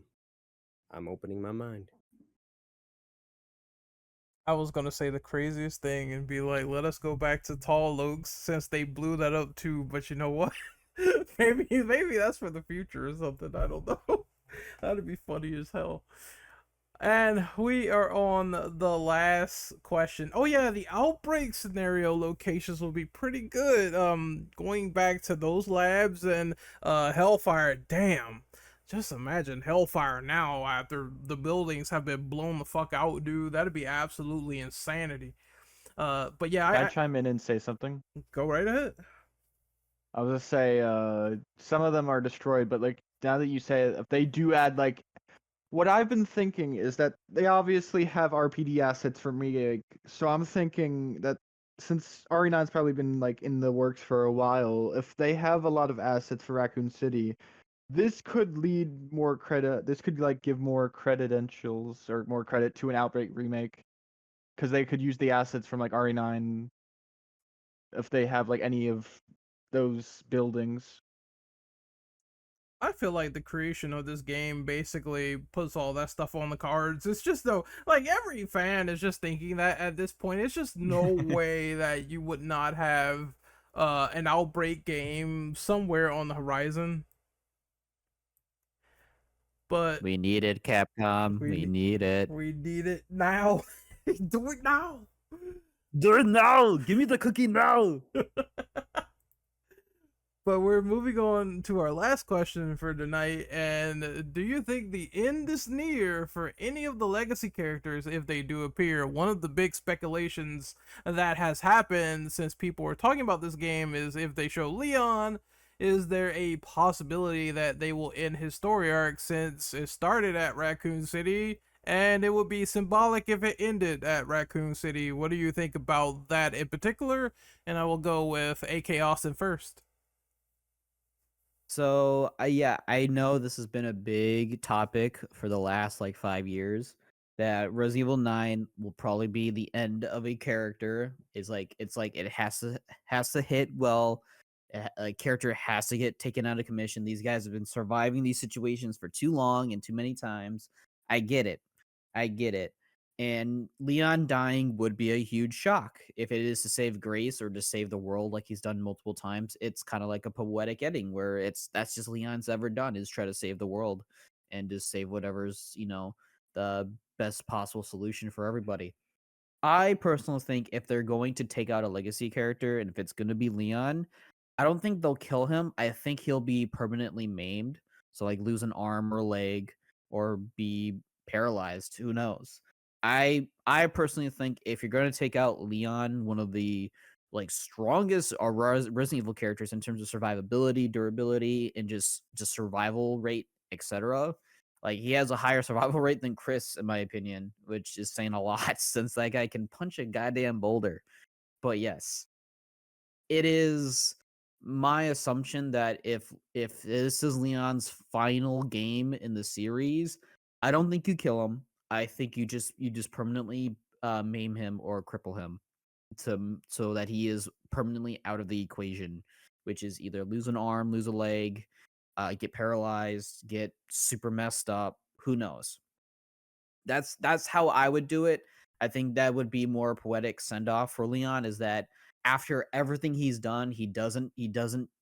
I'm opening my mind. I was gonna say the craziest thing and be like, let us go back to Tall Oaks since they blew that up too. But you know what? maybe that's for the future or something. I don't know. That'd be funny as hell. And we are on the last question. Oh yeah, the outbreak scenario locations will be pretty good. Going back to those labs and Hellfire. Damn. Just imagine Hellfire now after the buildings have been blown the fuck out, dude. That'd be absolutely insanity. But yeah, Can I I chime in and say something? go right ahead. I was gonna say, some of them are destroyed, but like now that you say it, if they do add like, what I've been thinking is that they obviously have RPD assets for Remake, so I'm thinking that since RE9's probably been like in the works for a while, if they have a lot of assets for Raccoon City, this could lead more credit. This could like give more credentials or more credit to an Outbreak remake, because they could use the assets from like RE9 if they have like any of those buildings. I feel like the creation of this game basically puts all that stuff on the cards. It's just though, like every fan is just thinking that at this point, it's just no way that you would not have an outbreak game somewhere on the horizon. But We need it, Capcom. We need it. we need it now. Do it now. Do it now. Give me the cookie now. But we're moving on to our last question for tonight. And do you think the end is near for any of the legacy characters if they do appear? One of the big speculations that has happened since people were talking about this game is if they show Leon, is there a possibility that they will end his story arc since it started at Raccoon City? And it would be symbolic if it ended at Raccoon City. What do you think about that in particular? And I will go with AK Austin first. So, yeah, I know this has been a big topic for the last like 5 years. That Resident Evil 9 will probably be the end of a character. It's like it has to hit well. A character has to get taken out of commission. These guys have been surviving these situations for too long and too many times. I get it. I get it. And Leon dying would be a huge shock. If it is to save Grace or to save the world like he's done multiple times, it's kind of like a poetic ending where that's just Leon's ever done is try to save the world and just save whatever's, the best possible solution for everybody. I personally think if they're going to take out a legacy character and if it's going to be Leon, I don't think they'll kill him. I think he'll be permanently maimed. So like lose an arm or leg or be paralyzed, who knows. I personally think if you're going to take out Leon, one of the like strongest or Resident Evil characters in terms of survivability, durability, and just survival rate, etc. Like he has a higher survival rate than Chris, in my opinion, which is saying a lot since that guy can punch a goddamn boulder. But yes, it is my assumption that if this is Leon's final game in the series, I don't think you kill him. I think you just permanently maim him or cripple him so that he is permanently out of the equation, which is either lose an arm, lose a leg, get paralyzed, get super messed up. Who knows? That's how I would do it. I think that would be more poetic send off for Leon. Is that after everything he's done, he doesn't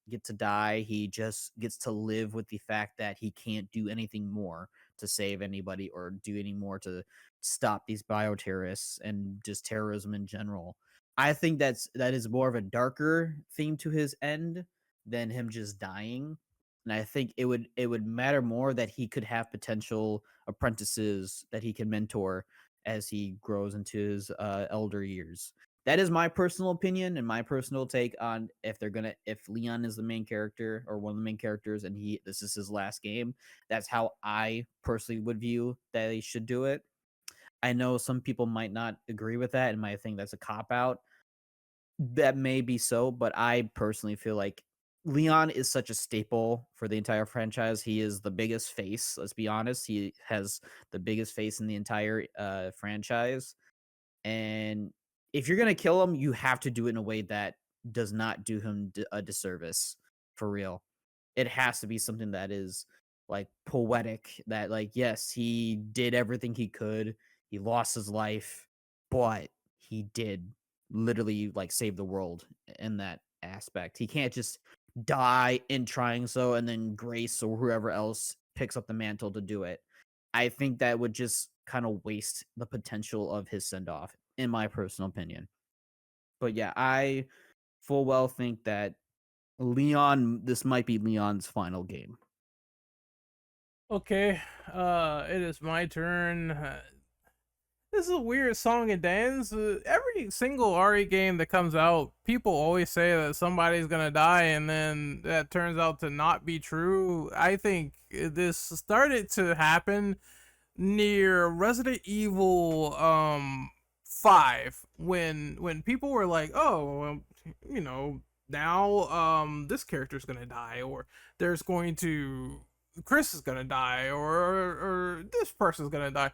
get to die. He just gets to live with the fact that he can't do anything more to save anybody or do any more to stop these bioterrorists and just terrorism in general. I think that is more of a darker theme to his end than him just dying. And I think it would matter more that he could have potential apprentices that he can mentor as he grows into his elder years. That is my personal opinion and my personal take on if Leon is the main character or one of the main characters and this is his last game. That's how I personally would view that they should do it. I know some people might not agree with that and might think that's a cop out. That may be so, but I personally feel like Leon is such a staple for the entire franchise. He is the biggest face. Let's be honest. He has the biggest face in the entire franchise. And if you're gonna kill him, you have to do it in a way that does not do him a disservice. For real, it has to be something that is like poetic. That like, yes, he did everything he could. He lost his life, but he did literally like save the world in that aspect. He can't just die in trying so, and then Grace or whoever else picks up the mantle to do it. I think that would just kind of waste the potential of his send off, in my personal opinion. But yeah, I full well think that this might be Leon's final game. Okay, it is my turn. This is a weird song and dance. Every single RE game that comes out, people always say that somebody's gonna die, and then that turns out to not be true. I think this started to happen near Resident Evil 5 when people were like, "Oh, well, you know, now this character's going to die, or there's going to Chris is going to die, or this person's going to die."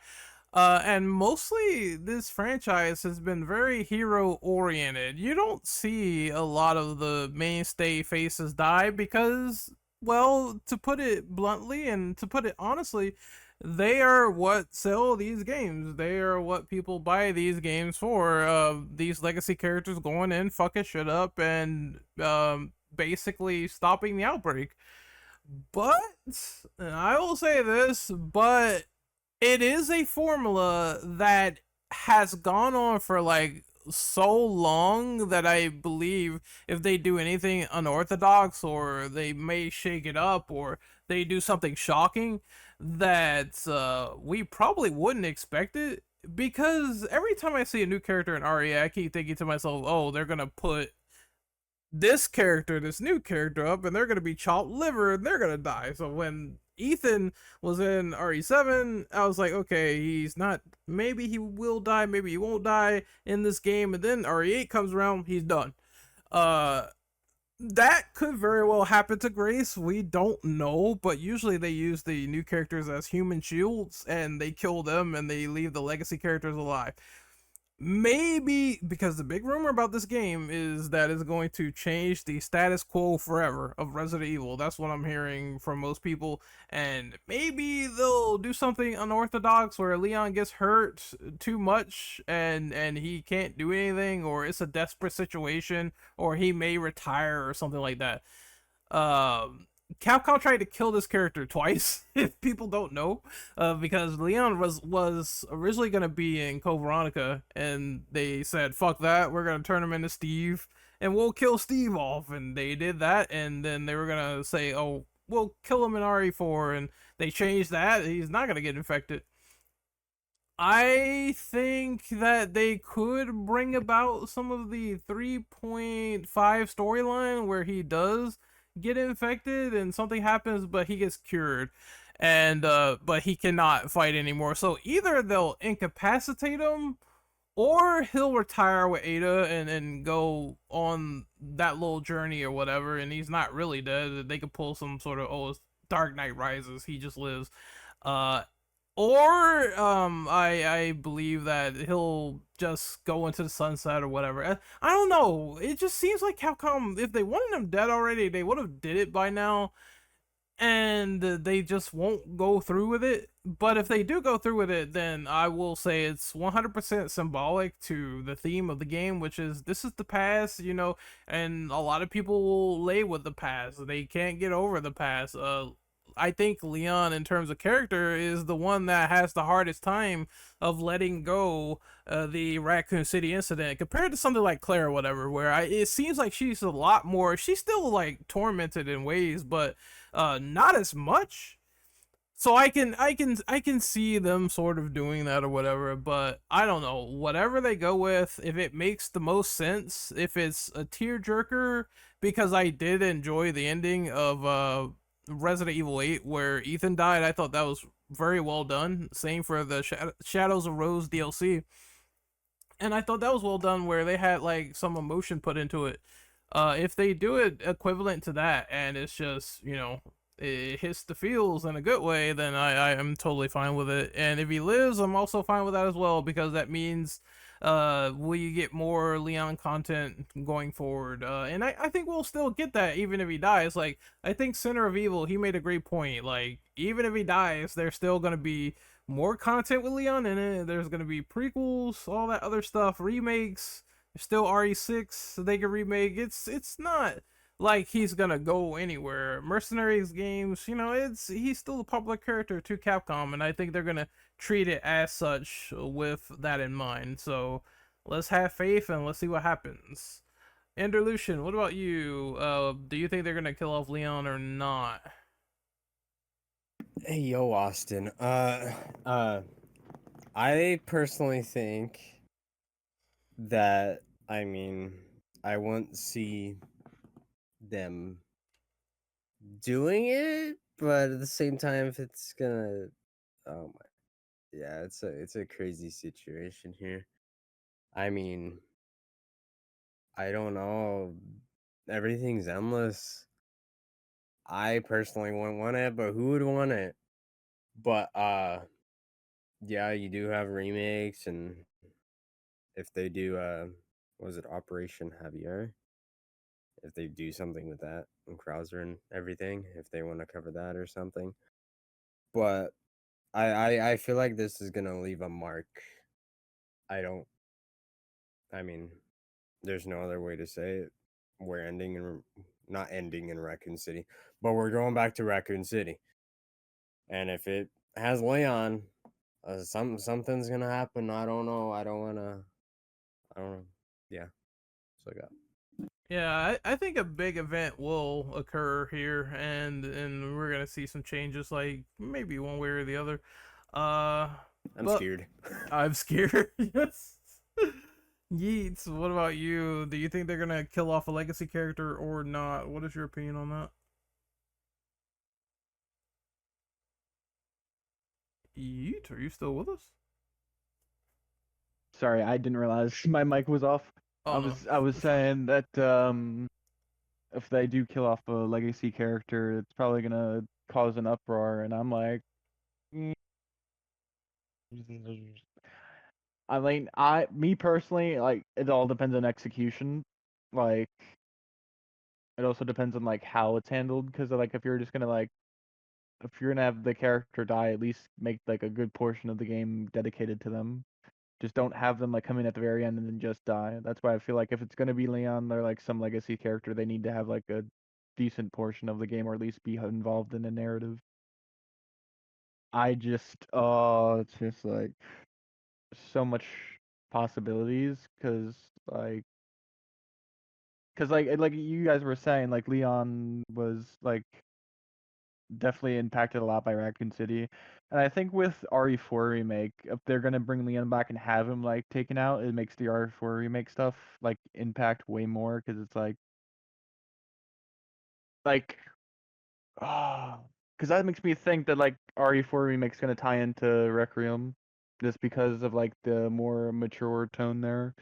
And mostly this franchise has been very hero oriented. You don't see a lot of the mainstay faces die because, well, to put it bluntly and to put it honestly, they are what sell these games. They are what people buy these games for. These legacy characters going in, fucking shit up, and basically stopping the outbreak. But, and I will say this, but it is a formula that has gone on for like so long that I believe if they do anything unorthodox, or they may shake it up, or they do something shocking, that we probably wouldn't expect it. Because every time I see a new character in RE, I keep thinking to myself, oh, they're gonna put this new character up, and they're gonna be chopped liver, and they're gonna die. So when Ethan was in RE7, I was like, okay, he's not, maybe he will die, maybe he won't die in this game, and then RE8 comes around, he's done. That could very well happen to Grace. We don't know, but usually they use the new characters as human shields, and they kill them, and they leave the legacy characters alive. Maybe because the big rumor about this game is that it's going to change the status quo forever of Resident Evil. That's what I'm hearing from most people. And maybe they'll do something unorthodox where Leon gets hurt too much and he can't do anything, or it's a desperate situation, or he may retire or something like that. Capcom tried to kill this character twice, if people don't know, because Leon was originally going to be in Code Veronica, and they said, fuck that, we're going to turn him into Steve, and we'll kill Steve off, and they did that, and then they were going to say, oh, we'll kill him in RE4, and they changed that, he's not going to get infected. I think that they could bring about some of the 3.5 storyline where he does get infected and something happens, but he gets cured, and but he cannot fight anymore. So either they'll incapacitate him, or he'll retire with Ada and go on that little journey or whatever, and he's not really dead. They could pull some sort of, oh, it's Dark Knight Rises, he just lives. Or I believe that he'll just go into the sunset or whatever. I don't know. It just seems like Capcom, if they wanted him dead already, they would have did it by now, and they just won't go through with it. But if they do go through with it, then I will say it's 100% symbolic to the theme of the game, which is this is the past, you know, and a lot of people will lay with the past. They can't get over the past. I think Leon, in terms of character, is the one that has the hardest time of letting go the Raccoon City incident compared to something like Claire or whatever, where it seems like she's a lot more, she's still like tormented in ways, but not as much. So I can see them sort of doing that or whatever, but I don't know. Whatever they go with, if it makes the most sense, if it's a tearjerker, because I did enjoy the ending of Resident Evil 8 where Ethan died. I thought that was very well done. Same for the Shadows of Rose DLC. And I thought that was well done where they had like some emotion put into it. If they do it equivalent to that and it's just, it hits the feels in a good way, then I am totally fine with it. And if he lives, I'm also fine with that as well, because that means we get more Leon content going forward. And I think we'll still get that even if he dies. Like, I think Center of Evil, he made a great point. Like, even if he dies, there's still going to be more content with Leon in it. There's going to be prequels, all that other stuff, remakes. There's still RE6 so they can remake. It's not like he's gonna go anywhere. Mercenaries games, he's still a popular character to Capcom, and I think they're gonna treat it as such with that in mind. So let's have faith and let's see what happens. Enderlucian, what about you? Do you think they're gonna kill off Leon or not? Hey, yo, Austin. I personally think that, I won't see them doing it, but at the same time, if it's gonna, oh my, yeah, it's a crazy situation here. I mean, I don't know. Everything's endless. I personally wouldn't want it, but who would want it? But yeah, you do have remakes, and if they do was it Operation Javier? If they do something with that and Krauser and everything, if they want to cover that or something. But I feel like this is gonna leave a mark. I don't I mean, there's no other way to say it. We're not ending in Raccoon City, but we're going back to Raccoon City. And if it has Leon, something's gonna happen. I don't know. I don't know. Yeah. So I got. Yeah, I think a big event will occur here, and we're gonna see some changes, like maybe one way or the other. I'm But scared. I'm scared. Yes. Yeats, what about you? Do you think they're gonna kill off a legacy character or not? What is your opinion on that? Yeet, are you still with us? Sorry, I didn't realize my mic was off. Oh no. I was saying that if they do kill off a legacy character, it's probably gonna cause an uproar, and I'm like, mm. Me personally, like, it all depends on execution. Like, it also depends on like how it's handled, because like if you're just gonna like if you're gonna have the character die, at least make like a good portion of the game dedicated to them. Just don't have them like come in at the very end and then just die. That's why I feel like if it's gonna be Leon or like some legacy character, they need to have like a decent portion of the game, or at least be involved in the narrative. It's just like so much possibilities, like you guys were saying, like Leon was like definitely impacted a lot by Raccoon City. And I think with RE4 remake, if they're gonna bring Leon back and have him like taken out, it makes the RE4 remake stuff like impact way more, because it's like because that makes me think that like RE4 remake's gonna tie into Requiem, just because of like the more mature tone there,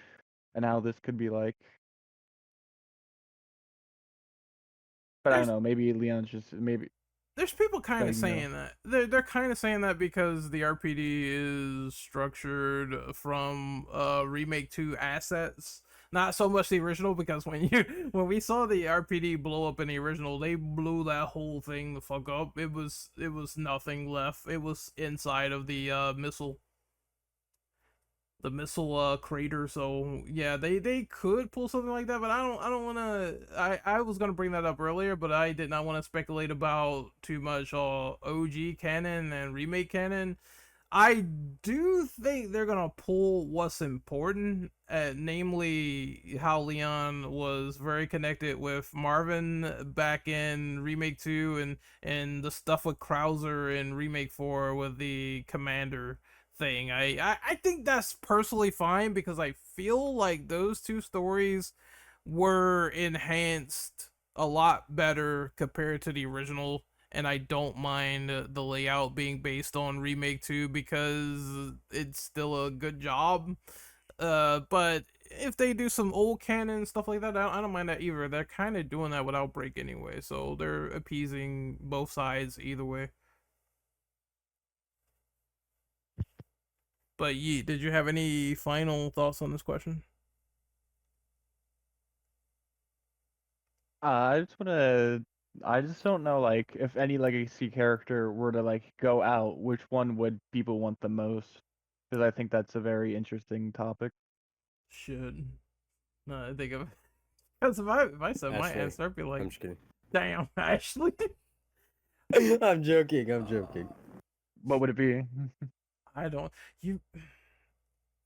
and how this could be like. But I don't There's know. Maybe Leon's just maybe. there's people kind of Letting know. saying that. They're kind of saying that because the RPD is structured from remake 2 assets, not so much the original, because when we saw the RPD blow up in the original, they blew that whole thing the fuck up. It was nothing left. It was inside of the missile crater. So yeah, they could pull something like that, but I don't want to. I was gonna bring that up earlier, but I did not want to speculate about too much OG canon and remake canon. I do think they're gonna pull what's important, namely how Leon was very connected with Marvin back in Remake 2, and the stuff with Krauser in Remake 4 with the Commander thing. I think that's personally fine, because I feel like those two stories were enhanced a lot better compared to the original, and I don't mind the layout being based on Remake 2 because it's still a good job. But if they do some old canon stuff like that, I don't mind that either. They're kind of doing that with Outbreak anyway, so they're appeasing both sides either way. But Yeet, did you have any final thoughts on this question? I just wanna. I just don't know, like, if any legacy character were to like go out, which one would people want the most? Because I think that's a very interesting topic. Should no, I think of because if I said my Ashley. answer, I'd be like, I'm just kidding. damn, Ashley. I'm joking. I'm joking. What would it be? I don't you.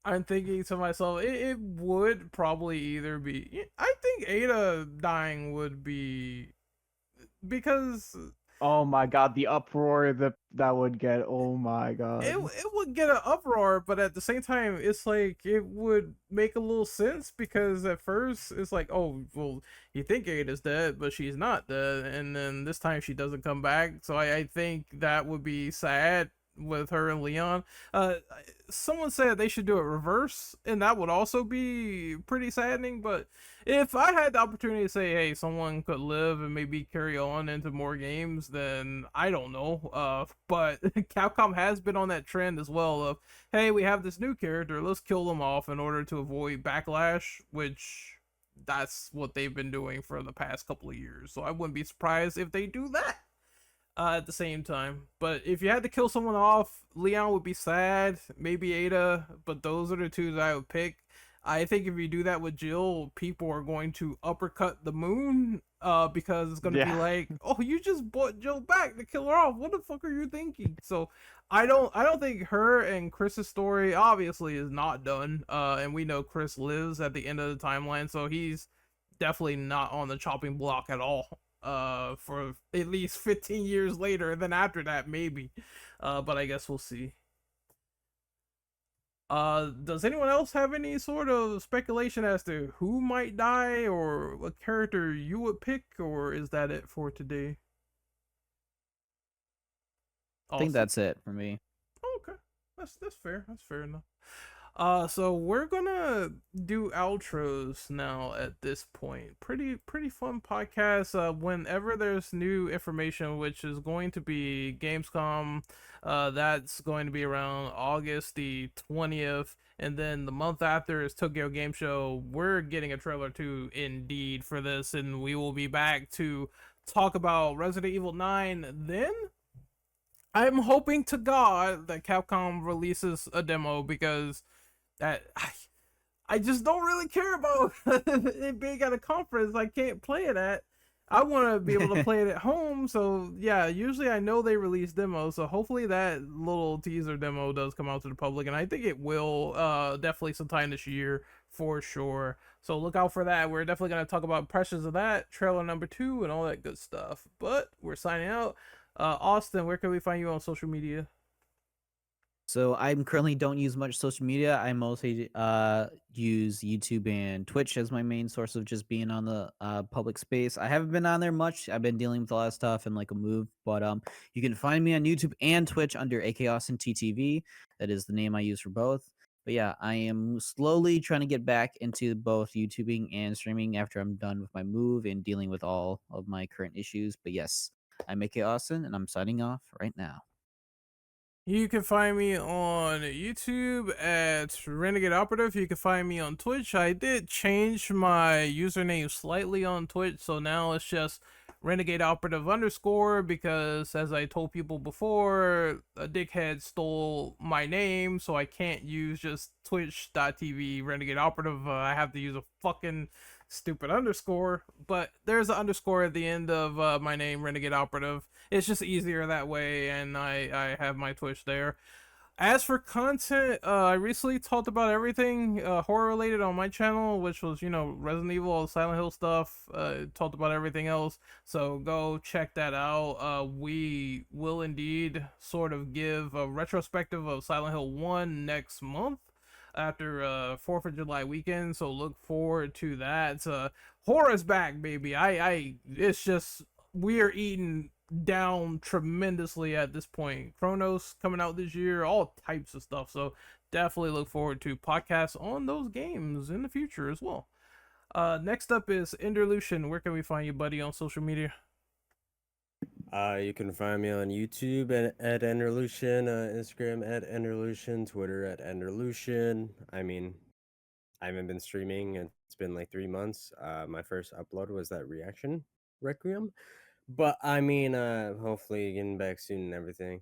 I'm thinking to myself, it would probably either be. I think Ada dying would be because Oh my god, the uproar that would get. Oh my god. it would get an uproar, but at the same time, it's like it would make a little sense because at first it's like, oh, well, you think Ada's dead, but she's not dead, and then this time she doesn't come back. So I think that would be sad with her and Leon. Someone said they should do it reverse, and that would also be pretty saddening. But if I had the opportunity to say, hey, someone could live and maybe carry on into more games, then I don't know. But Capcom has been on that trend as well of, hey, we have this new character, let's kill them off in order to avoid backlash, which that's what they've been doing for the past couple of years. So I wouldn't be surprised if they do that at the same time. But if you had to kill someone off, Leon would be sad, maybe Ada, but those are the two that I would pick. I think if you do that with Jill, people are going to uppercut the moon, because it's gonna be like, oh, you just brought Jill back to kill her off. What the fuck are you thinking? So I don't think her and Chris's story obviously is not done. And we know Chris lives at the end of the timeline, so he's definitely not on the chopping block at all. For at least 15 years later, and then after that maybe. But I guess we'll see. Does anyone else have any sort of speculation as to who might die or what character you would pick, or is that it for today? I think Austin? that's it for me. Okay, that's fair. That's fair enough. So we're gonna do outros now at this point. Pretty fun podcast. Whenever there's new information, which is going to be Gamescom, that's going to be around August the 20th, and then the month after is Tokyo Game Show. We're getting a trailer too, indeed, for this, and we will be back to talk about Resident Evil 9 then. I'm hoping to God that Capcom releases a demo because that I just don't really care about it being at a conference I can't play it at. I want to be able to play it at home. So yeah, usually I know they release demos, so hopefully that little teaser demo does come out to the public, and I think it will definitely sometime this year for sure. So look out for that. We're definitely going to talk about impressions of that, trailer number 2, and all that good stuff. But we're signing out. Austin, where can we find you on social media? So I currently don't use much social media. I mostly use YouTube and Twitch as my main source of just being on the public space. I haven't been on there much. I've been dealing with a lot of stuff and like a move, but you can find me on YouTube and Twitch under AK Austin TTV. That is the name I use for both. But yeah, I am slowly trying to get back into both YouTubing and streaming after I'm done with my move and dealing with all of my current issues. But yes, I'm AK Austin and I'm signing off right now. You can find me on YouTube at Renegade Operative. You can find me on Twitch. I did change my username slightly on Twitch, so now it's just Renegade Operative _, because as I told people before, a dickhead stole my name, so I can't use just twitch.tv Renegade Operative. I have to use a fucking stupid _, but there's an _ at the end of my name, Renegade Operative. It's just easier that way, and I have my Twitch there. As for content, I recently talked about everything horror related on my channel, which was, Resident Evil, Silent Hill stuff. Talked about everything else, so go check that out. We will indeed sort of give a retrospective of Silent Hill 1 next month after 4th of July weekend, so look forward to that. Horror's back, baby. It's just we are eating down tremendously at this point. Chronos coming out this year, all types of stuff. So definitely look forward to podcasts on those games in the future as well. Next up is Enderlution. Where can we find you, buddy, on social media? You can find me on YouTube at Enderlution, Instagram at Enderlution, Twitter at Enderlution. I mean, I haven't been streaming. It's been like 3 months. My first upload was that reaction Requiem, but I mean, hopefully getting back soon and everything.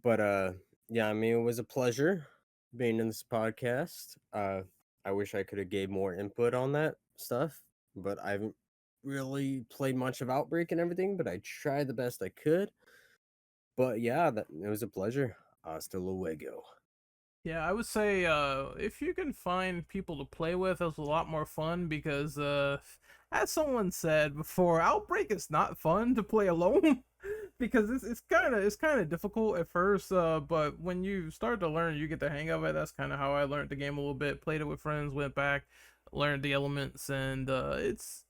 But yeah, I mean, it was a pleasure being in this podcast. I wish I could have gave more input on that stuff, but I haven't really played much of Outbreak and everything. But I tried the best I could. But yeah, it was a pleasure. Hasta luego. Yeah, I would say if you can find people to play with, it's a lot more fun because, as someone said before, Outbreak is not fun to play alone because it's kind of difficult at first. But when you start to learn, you get the hang of it. That's kind of how I learned the game a little bit. Played it with friends, went back, learned the elements, and it's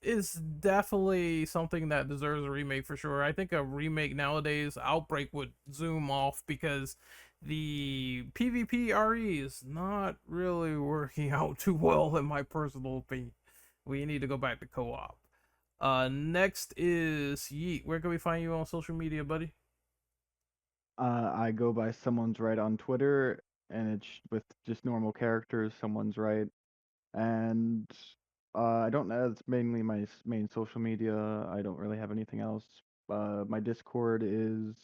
definitely something that deserves a remake for sure. I think a remake nowadays, Outbreak would zoom off because the PvP RE is not really working out too well in my personal opinion. We need to go back to co-op. Next is Yeet. Where can we find you on social media, buddy? I go by Someone's Right on Twitter, and it's with just normal characters. Someone's Right, and I don't know. It's mainly my main social media. I don't really have anything else. My Discord is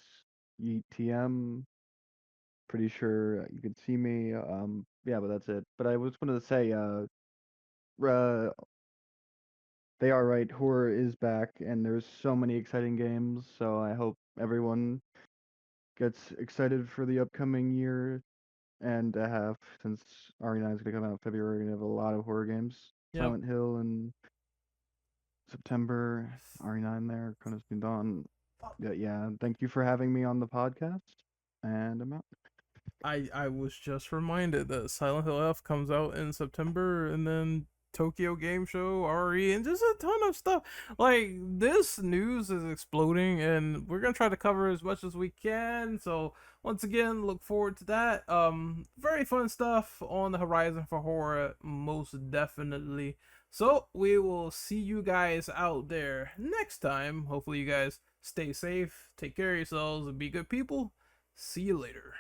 YeetTM. Pretty sure you can see me. Yeah, but that's it. But I was wanted to say, uh, they are right. Horror is back, and there's so many exciting games. So I hope everyone gets excited for the upcoming year and a half, since RE9 is going to come out in February. We're going to have a lot of horror games. Yep. Silent Hill in September, RE9 there, Chronos New Dawn. Yeah, thank you for having me on the podcast, and I'm out. I was just reminded that Silent Hill F comes out in September, and then Tokyo Game Show, RE, and just a ton of stuff. Like, this news is exploding, and we're gonna try to cover as much as we can. So once again, look forward to that. Very fun stuff on the horizon for horror, most definitely. So we will see you guys out there next time. Hopefully you guys stay safe, take care of yourselves, and be good people. See you later.